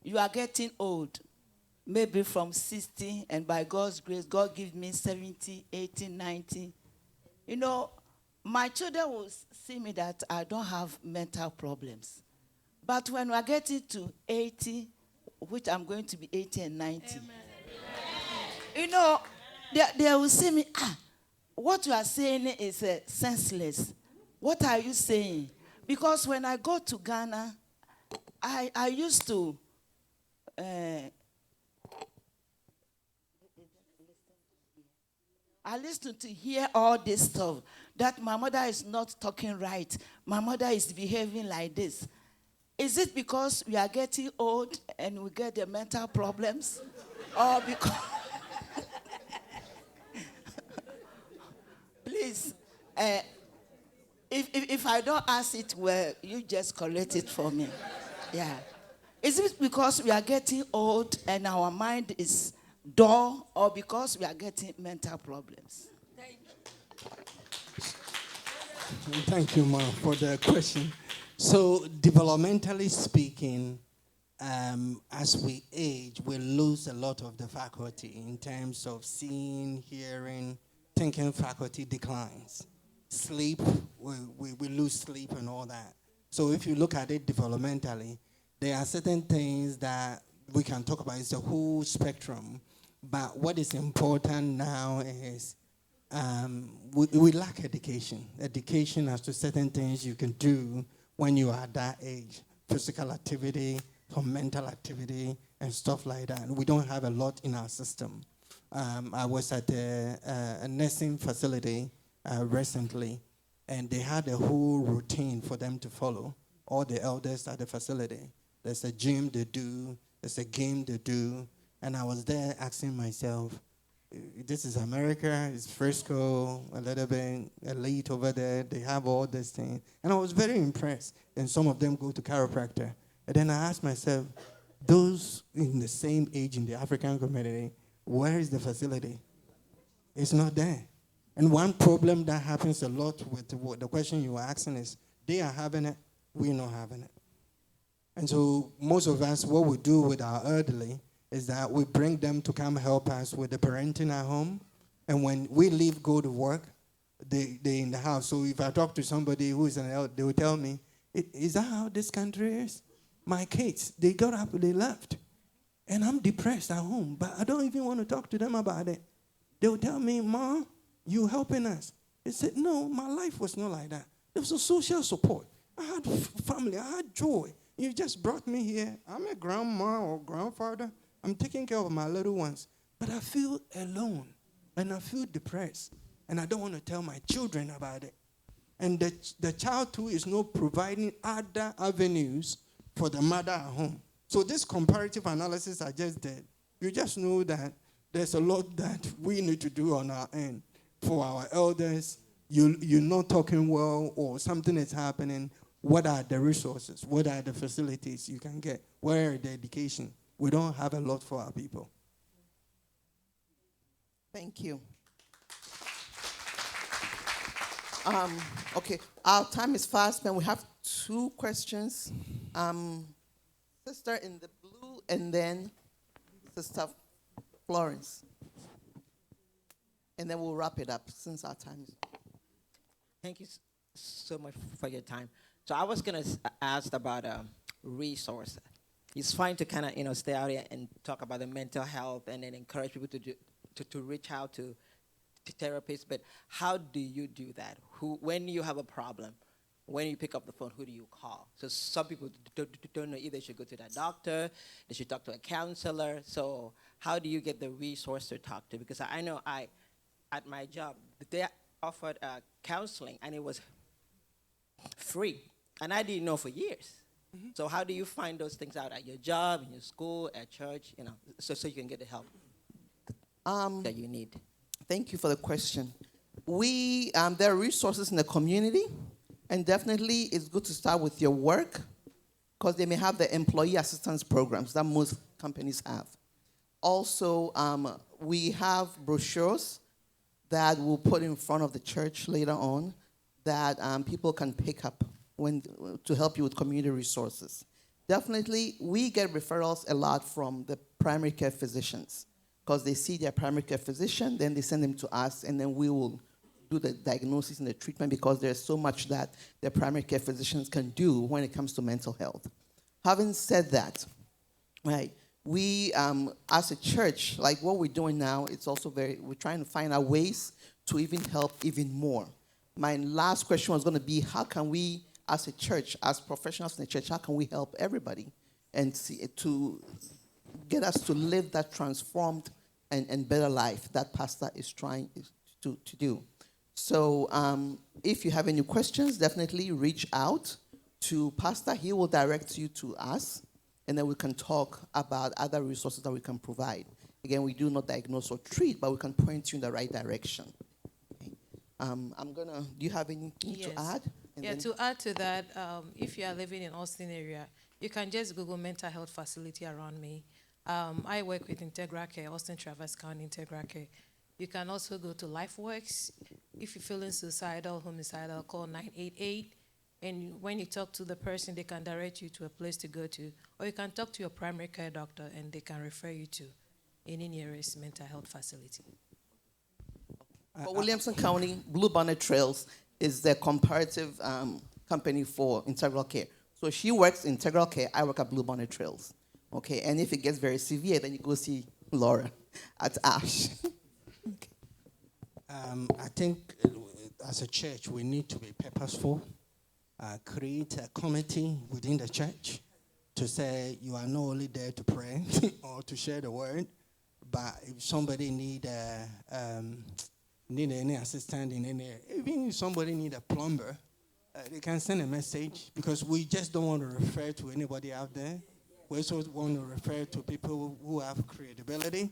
you are getting old, maybe from 60, and by God's grace, God gives me 70, 80, 90. My children will see me that I don't have mental problems. But when we are getting to 80, which I'm going to be 80 and 90, they will see me, what you are saying is senseless. What are you saying? Because when I go to Ghana, I used to I listen to hear all this stuff, that my mother is not talking right. My mother is behaving like this. Is it because we are getting old and we get the mental problems? Or because... Please, if I don't ask it well, you just correct it for me. Yeah. Is it because we are getting old and our mind is dull, or because we are getting mental problems? Thank you, Ma, for the question. So, developmentally speaking, as we age, we lose a lot of the faculty in terms of seeing, hearing, thinking faculty declines. Sleep, we lose sleep and all that. So if you look at it developmentally, there are certain things that we can talk about. It's a whole spectrum. But what is important now is we lack education. Education as to certain things you can do when you are at that age. Physical activity, some mental activity, and stuff like that. And we don't have a lot in our system. I was at a nursing facility recently, and they had a whole routine for them to follow, all the elders at the facility. There's a gym they do, there's a game they do, and I was there asking myself, this is America, it's Frisco, a little bit elite over there, they have all this thing. And I was very impressed. And some of them go to chiropractor. And then I asked myself, those in the same age in the African community, where is the facility? It's not there. And one problem that happens a lot with the question you were asking is, they are having it, we're not having it. And so most of us, what we do with our elderly is that we bring them to come help us with the parenting at home. And when we leave, go to work, they're in the house. So if I talk to somebody who is an elder, they will tell me, Is that how this country is? My kids, they got up, they left. And I'm depressed at home, but I don't even want to talk to them about it. They'll tell me, Mom, you helping us. I said, no, my life was not like that. There was a social support. I had family, I had joy. You just brought me here. I'm a grandma or grandfather. I'm taking care of my little ones. But I feel alone, and I feel depressed. And I don't want to tell my children about it. And the child, too, is not providing other avenues for the mother at home. So this comparative analysis I just did, you just know that there's a lot that we need to do on our end for our elders. You're not talking well, or something is happening. What are the resources? What are the facilities you can get? Where are the education? We don't have a lot for our people. Thank you. Okay, our time is fast spent. We have 2 questions. Sister in the blue, and then Sister Florence. And then we'll wrap it up since our time is. Thank you so much for your time. So I was going to ask about resource. It's fine to kind of stay out here and talk about the mental health and then encourage people to reach out to therapists, but how do you do that? When you have a problem, when you pick up the phone, who do you call? So some people don't know either they should go to that doctor, they should talk to a counselor. So how do you get the resource to talk to? Because I know at my job, they offered counseling, and it was free. And I didn't know for years. Mm-hmm. So how do you find those things out at your job, in your school, at church, so you can get the help that you need? Thank you for the question. There are resources in the community, and definitely it's good to start with your work, because they may have the employee assistance programs that most companies have. Also, we have brochures that we'll put in front of the church later on that people can pick up to help you with community resources. Definitely, we get referrals a lot from the primary care physicians, because they see their primary care physician, then they send them to us, and then we will do the diagnosis and the treatment, because there's so much that the primary care physicians can do when it comes to mental health. Having said that, right, we, as a church, like what we're doing now, it's also we're trying to find out ways to even help even more. My last question was going to be, how can we, as a church, as professionals in the church, how can we help everybody and to get us to live that transformed and better life that Pastor is trying to do? So if you have any questions, definitely reach out to Pastor. He will direct you to us, and then we can talk about other resources that we can provide. Again, we do not diagnose or treat, but we can point you in the right direction. Okay. Do you have anything to add? To add to that, if you are living in Austin area, you can just Google mental health facility around me. I work with Integra Care, Austin Traverse County Integra Care. You can also go to LifeWorks. If you're feeling suicidal, homicidal, call 988. And when you talk to the person, they can direct you to a place to go to. Or you can talk to your primary care doctor, and they can refer you to any nearest mental health facility. For Williamson County, Blue Bonnet Trails is the comparative company for integral care. So she works in integral care. I work at Blue Bonnet Trails. Okay, and if it gets very severe, then you go see Laura at Ash. Okay. I think as a church, we need to be purposeful, create a committee within the church to say you are not only there to pray or to share the word, but if somebody need any assistance in any, even if somebody need a plumber, they can send a message, because we just don't want to refer to anybody out there. We also want to refer to people who have credibility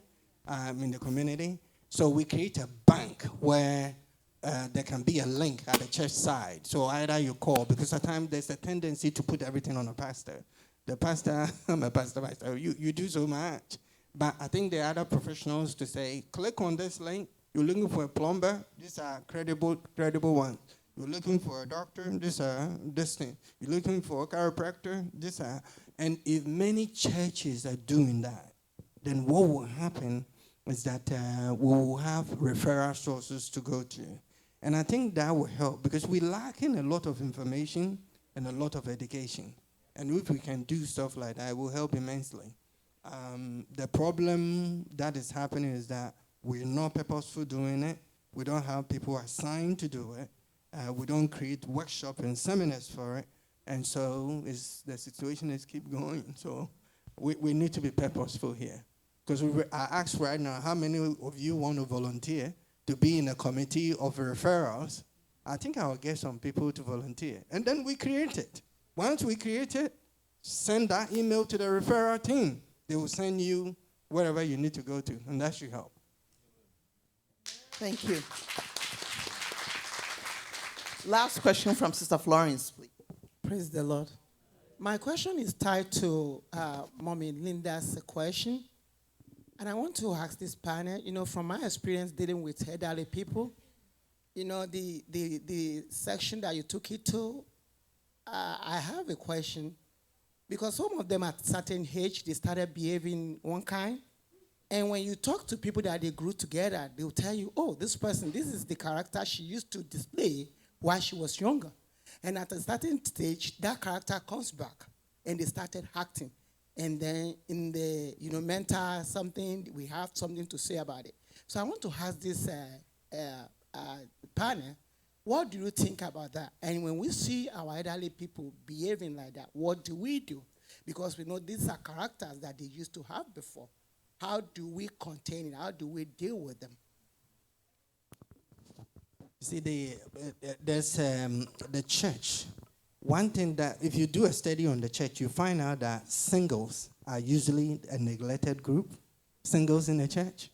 in the community. So we create a bank where there can be a link at the church side. So either you call, because at times there's a tendency to put everything on a pastor. The pastor, I'm a pastor, you do so much. But I think there are other professionals to say, click on this link. You're looking for a plumber, these are credible ones. You're looking for a doctor, this thing. You're looking for a chiropractor, this are. And if many churches are doing that, then what will happen is that we will have referral sources to go to. And I think that will help, because we're lacking a lot of information and a lot of education. And if we can do stuff like that, it will help immensely. The problem that is happening is that we're not purposeful doing it. We don't have people assigned to do it. We don't create workshops and seminars for it. And so the situation is keep going. So we need to be purposeful here. Because I asked right now, how many of you want to volunteer to be in a committee of referrals? I think I'll get some people to volunteer. And then we create it. Once we create it, send that email to the referral team. They will send you wherever you need to go to, and that should help. Thank you. Last question from Sister Florence, please. Praise the Lord. My question is tied to Mommy Linda's question. And I want to ask this panel, from my experience dealing with elderly people, the section that you took it to, I have a question. Because some of them at certain age, they started behaving one kind. And when you talk to people that they grew together, they'll tell you, oh, this is the character she used to display while she was younger. And at a certain stage, that character comes back, and they started acting. And then in the mental something, we have something to say about it. So I want to ask this panel, what do you think about that? And when we see our elderly people behaving like that, what do we do? Because we know these are characters that they used to have before. How do we contain it? How do we deal with them? See, there's the church. One thing that, if you do a study on the church, you find out that singles are usually a neglected group, singles in the church.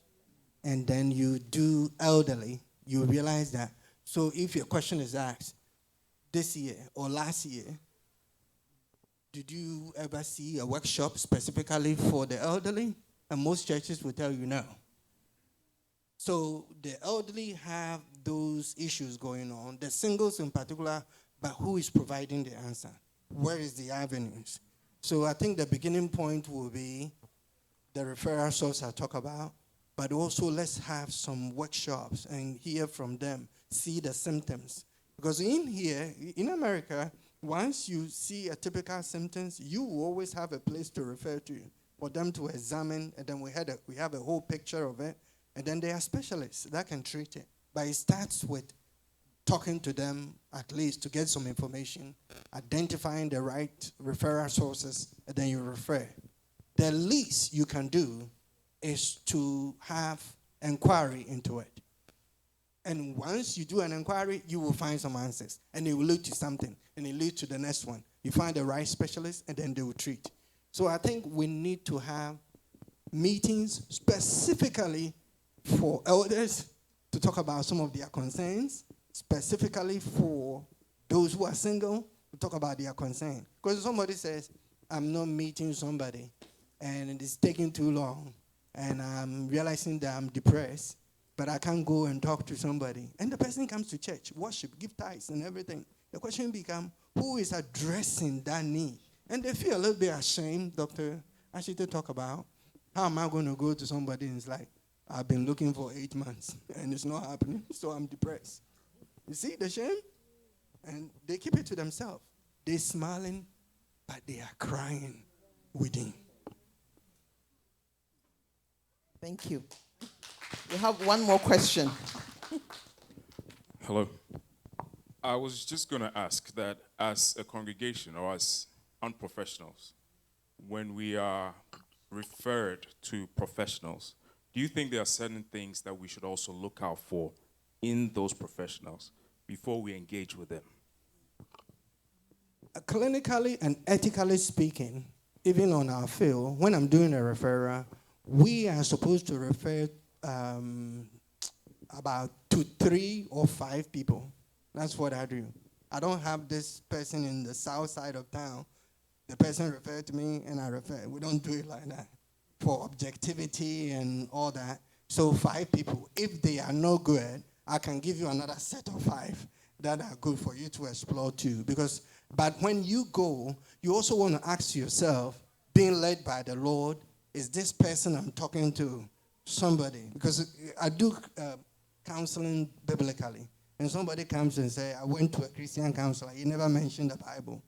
And then you do elderly, you realize that. So if your question is asked, this year or last year, did you ever see a workshop specifically for the elderly? And most churches will tell you no. So the elderly have those issues going on, the singles in particular, but who is providing the answer? Where is the avenues? So I think the beginning point will be the referral source I talk about, but also let's have some workshops and hear from them, see the symptoms. Because in America, once you see a typical symptoms, you will always have a place to refer to for them to examine, and then we have a whole picture of it, and then there are specialists that can treat it. But it starts with talking to them at least to get some information, identifying the right referral sources, and then you refer. The least you can do is to have inquiry into it. And once you do an inquiry, you will find some answers. And it will lead to something, and it leads to the next one. You find the right specialist, and then they will treat. So I think we need to have meetings specifically for elders to talk about some of their concerns, specifically for those who are single to talk about their concern. Because somebody says, I'm not meeting somebody, and it's taking too long, and I'm realizing that I'm depressed, but I can't go and talk to somebody. And the person comes to church, worship, give tithes and everything. The question becomes, who is addressing that need? And they feel a little bit ashamed, Dr. Actually, to talk about, how am I going to go to somebody and it's like, I've been looking for 8 months, and it's not happening, so I'm depressed. You see the shame? And they keep it to themselves. They're smiling, but they are crying within. Thank you. We have one more question. Hello. I was just going to ask that as a congregation or as unprofessionals, when we are referred to professionals, do you think there are certain things that we should also look out for in those professionals before we engage with them? Clinically and ethically speaking, even on our field, when I'm doing a referral, we are supposed to refer about 2, 3, or 5 people. That's what I do. I don't have this person in the south side of town. The person referred to me and I refer. We don't do it like that for objectivity and all that. So 5 people. If they are no good, I can give you another set of 5 that are good for you to explore too. But when you go, you also want to ask yourself, being led by the Lord, is this person I'm talking to somebody? Because I do counseling biblically. And somebody comes and says, I went to a Christian counselor. He never mentioned the Bible.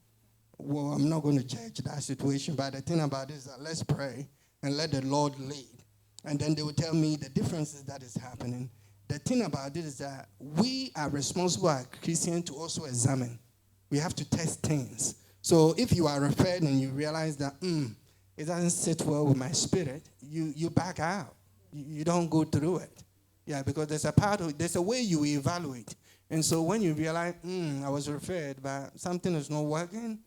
well, I'm not going to judge that situation, but the thing about it is that let's pray and let the Lord lead. And then they will tell me the differences that is happening. The thing about it is that we are responsible as Christians to also examine. We have to test things. So if you are referred and you realize that, it doesn't sit well with my spirit, you back out. You don't go through it. Yeah, because there's a way you evaluate. And so when you realize, I was referred, but something is not working,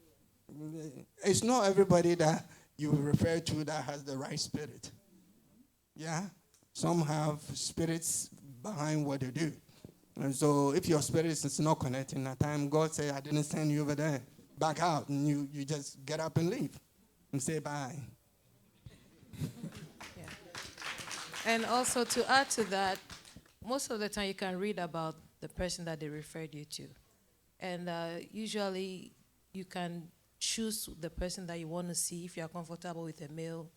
it's not everybody that you refer to that has the right spirit. Yeah? Some have spirits behind what they do. And so if your spirit is not connecting, at time God say, I didn't send you over there. Back out, and you just get up and leave and say bye. Yeah. And also to add to that, most of the time you can read about the person that they referred you to. And usually you can choose the person that you want to see. If you are comfortable with a male,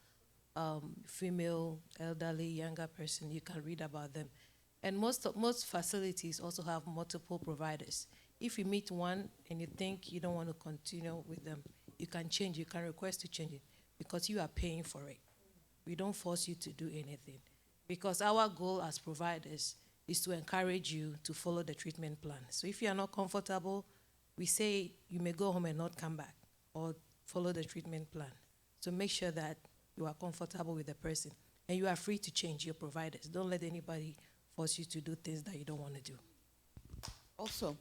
female, elderly, younger person, you can read about them. And most facilities also have multiple providers. If you meet one and you think you don't want to continue with them, you can change. You can request to change it because you are paying for it. We don't force you to do anything. Because our goal as providers is to encourage you to follow the treatment plan. So if you are not comfortable, we say you may go home and not come back or follow the treatment plan. So make sure that you are comfortable with the person and you are free to change your providers. Don't let anybody force you to do things that you don't want to do. Also,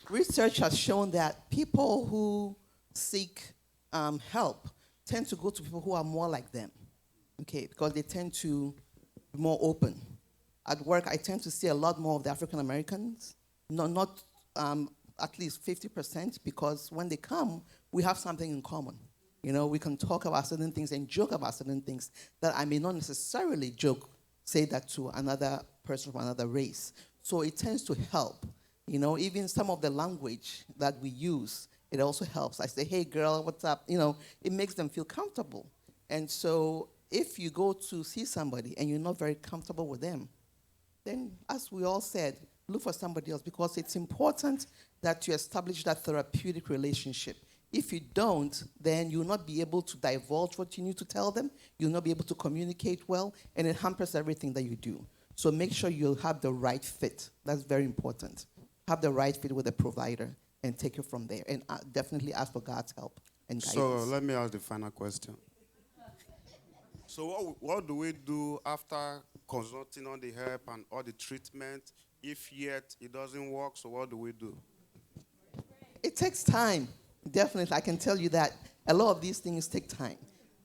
research has shown that people who seek help tend to go to people who are more like them, okay, because they tend to be more open. At work, I tend to see a lot more of the African Americans, not at least 50%, because when they come, we have something in common. You know, we can talk about certain things and joke about certain things that I may not necessarily say that to another person from another race. So it tends to help. You know, even some of the language that we use, it also helps. I say, hey, girl, what's up? You know, it makes them feel comfortable. And so if you go to see somebody and you're not very comfortable with them, then as we all said, look for somebody else, because it's important that you establish that therapeutic relationship. If you don't, then you'll not be able to divulge what you need to tell them. You'll not be able to communicate well, and it hampers everything that you do. So make sure you have the right fit. That's very important. Have the right fit with the provider and take it from there. And definitely ask for God's help and guidance. So let me ask the final question. So what do we do after consulting on the help and all the treatment? If yet it doesn't work, so what do we do? It takes time. Definitely, I can tell you that a lot of these things take time.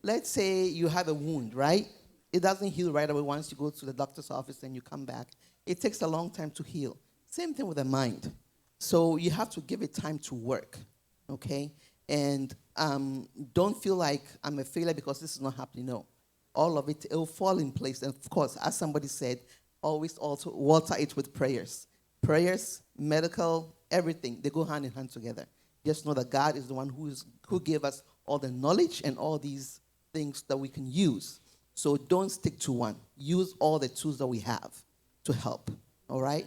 Let's say you have a wound, right? It doesn't heal right away once you go to the doctor's office and you come back. It takes a long time to heal. Same thing with the mind. So you have to give it time to work, okay? And don't feel like I'm a failure because this is not happening. No. All of it will fall in place. And of course, as somebody said, always also water it with prayers. Prayers, medical, everything, they go hand in hand together. Just know that God is the one who gave us all the knowledge and all these things that we can use. So don't stick to one. Use all the tools that we have to help. All right?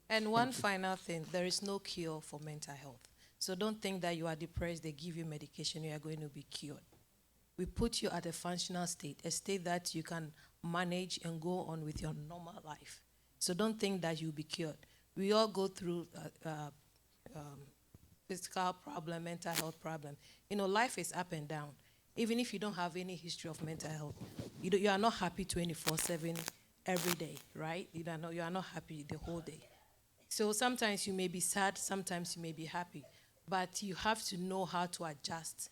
And one final thing, there is no cure for mental health. So don't think that you are depressed, they give you medication, you are going to be cured. We put you at a functional state, a state that you can manage and go on with your normal life. So don't think that you'll be cured. We all go through physical problem, mental health problem. You know, life is up and down. Even if you don't have any history of mental health, you are not happy 24/7 every day, right? You are not happy the whole day. So sometimes you may be sad, sometimes you may be happy, but you have to know how to adjust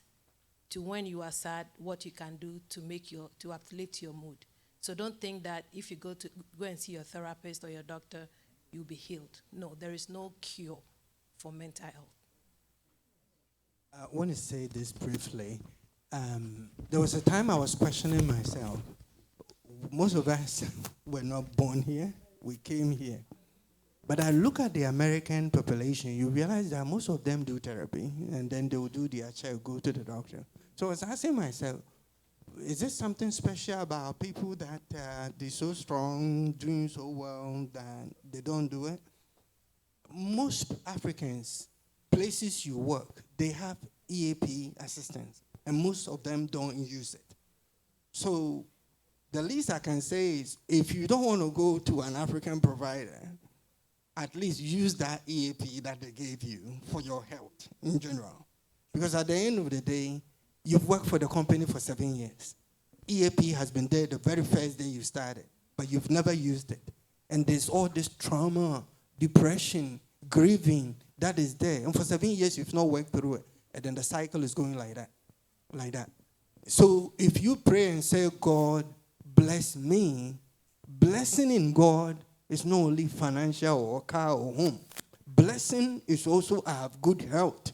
to when you are sad, what you can do to uplift your mood. So don't think that if you go and see your therapist or your doctor, you'll be healed. No, there is no cure for mental health. I want to say this briefly. There was a time I was questioning myself. Most of us were not born here. We came here. But I look at the American population, you realize that most of them do therapy, and then they will do their check, go to the doctor. So I was asking myself, is there something special about people that they're so strong, doing so well, that they don't do it? Most Africans places you work, they have EAP assistance, and most of them don't use it. So the least I can say is, if you don't want to go to an African provider, at least use that EAP that they gave you for your health in general. Because at the end of the day, you've worked for the company for 7 years. EAP has been there the very first day you started, but you've never used it. And there's all this trauma, depression, grieving that is there. And for 7 years, you've not worked through it. And then the cycle is going like that. So if you pray and say, God, bless me, blessing in God is not only financial or car or home. Blessing is also I have good health.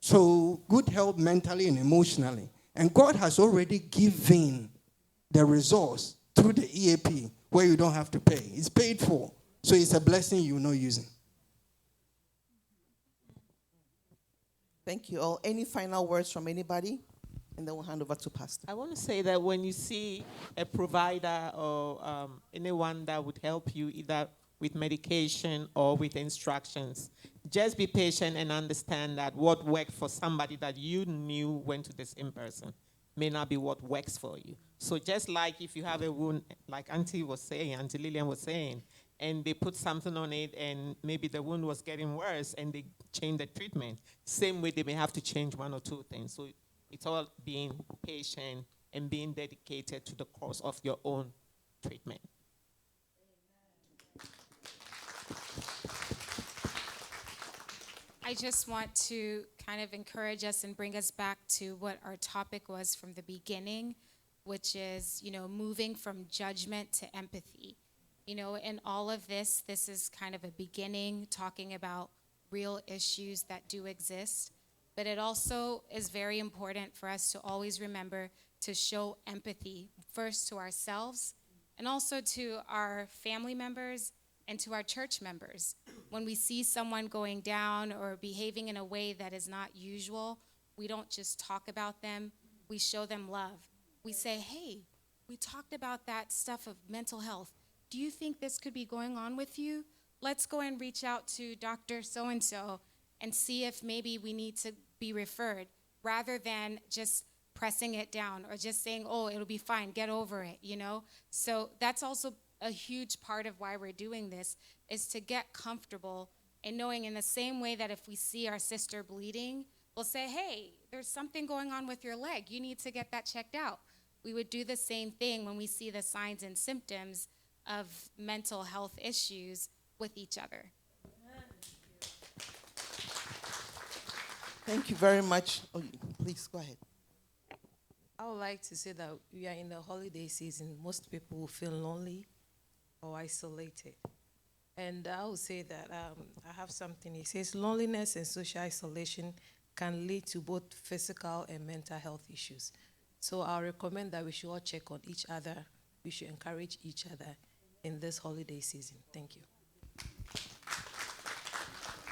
So good health mentally and emotionally. And God has already given the resource through the EAP where you don't have to pay. It's paid for. So it's a blessing you're not using. Thank you all. Any final words from anybody? And then we'll hand over to Pastor. I want to say that when you see a provider or anyone that would help you either with medication or with instructions, just be patient and understand that what worked for somebody that you knew went to the same person may not be what works for you. So just like if you have a wound, like Auntie Lillian was saying, and they put something on it and maybe the wound was getting worse and they change the treatment, same way they may have to change one or two things. So it's all being patient and being dedicated to the course of your own treatment. I just want to kind of encourage us and bring us back to what our topic was from the beginning, which is, moving from judgment to empathy. In all of this is kind of a beginning, talking about real issues that do exist. But it also is very important for us to always remember to show empathy, first to ourselves and also to our family members and to our church members. When we see someone going down or behaving in a way that is not usual, we don't just talk about them, we show them love. We say, hey, we talked about that stuff of mental health. Do you think this could be going on with you? Let's go and reach out to Dr. So-and-so and see if maybe we need to be referred, rather than just pressing it down or just saying, oh, it'll be fine, get over it, So that's also a huge part of why we're doing this, is to get comfortable and knowing in the same way that if we see our sister bleeding, we'll say, hey, there's something going on with your leg. You need to get that checked out. We would do the same thing when we see the signs and symptoms of mental health issues with each other. Thank you very much. Oh, please, go ahead. I would like to say that we are in the holiday season. Most people will feel lonely or isolated. And I would say that I have something. It says loneliness and social isolation can lead to both physical and mental health issues. So I recommend that we should all check on each other. We should encourage each other in this holiday season. Thank you.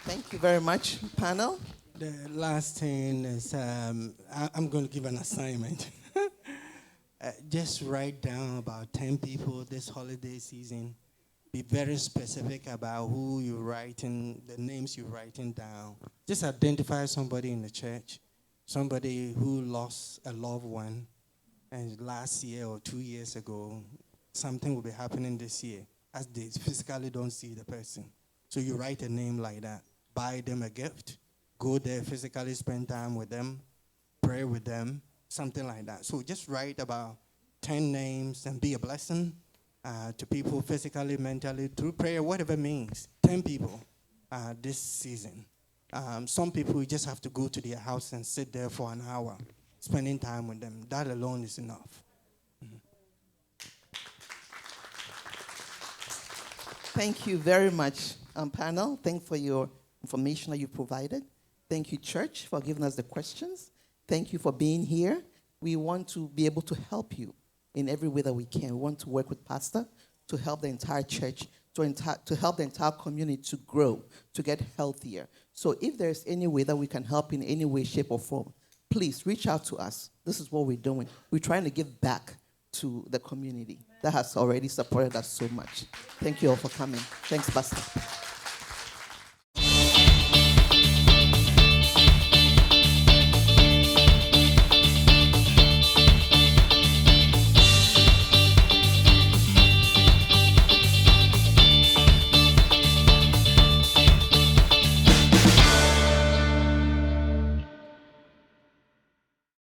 Thank you very much, panel. The last thing is I'm going to give an assignment. Just write down about 10 people this holiday season. Be very specific about who you're writing, the names you're writing down. Just identify somebody in the church, somebody who lost a loved one, and last year or 2 years ago, something will be happening this year, as they physically don't see the person. So you write a name like that. Buy them a gift. Go there, physically spend time with them, pray with them, something like that. So just write about 10 names and be a blessing to people physically, mentally, through prayer, whatever means. 10 people this season. Some people, you just have to go to their house and sit there for an hour, spending time with them. That alone is enough. Thank you very much, panel. Thank you for your information that you provided. Thank you, church, for giving us the questions. Thank you for being here. We want to be able to help you in every way that we can. We want to work with Pastor to help the entire church, to help the entire community to grow, to get healthier. So if there's any way that we can help in any way, shape, or form, please reach out to us. This is what we're doing. We're trying to give back to the community that has already supported us so much. Thank you all for coming. Thanks, Pastor.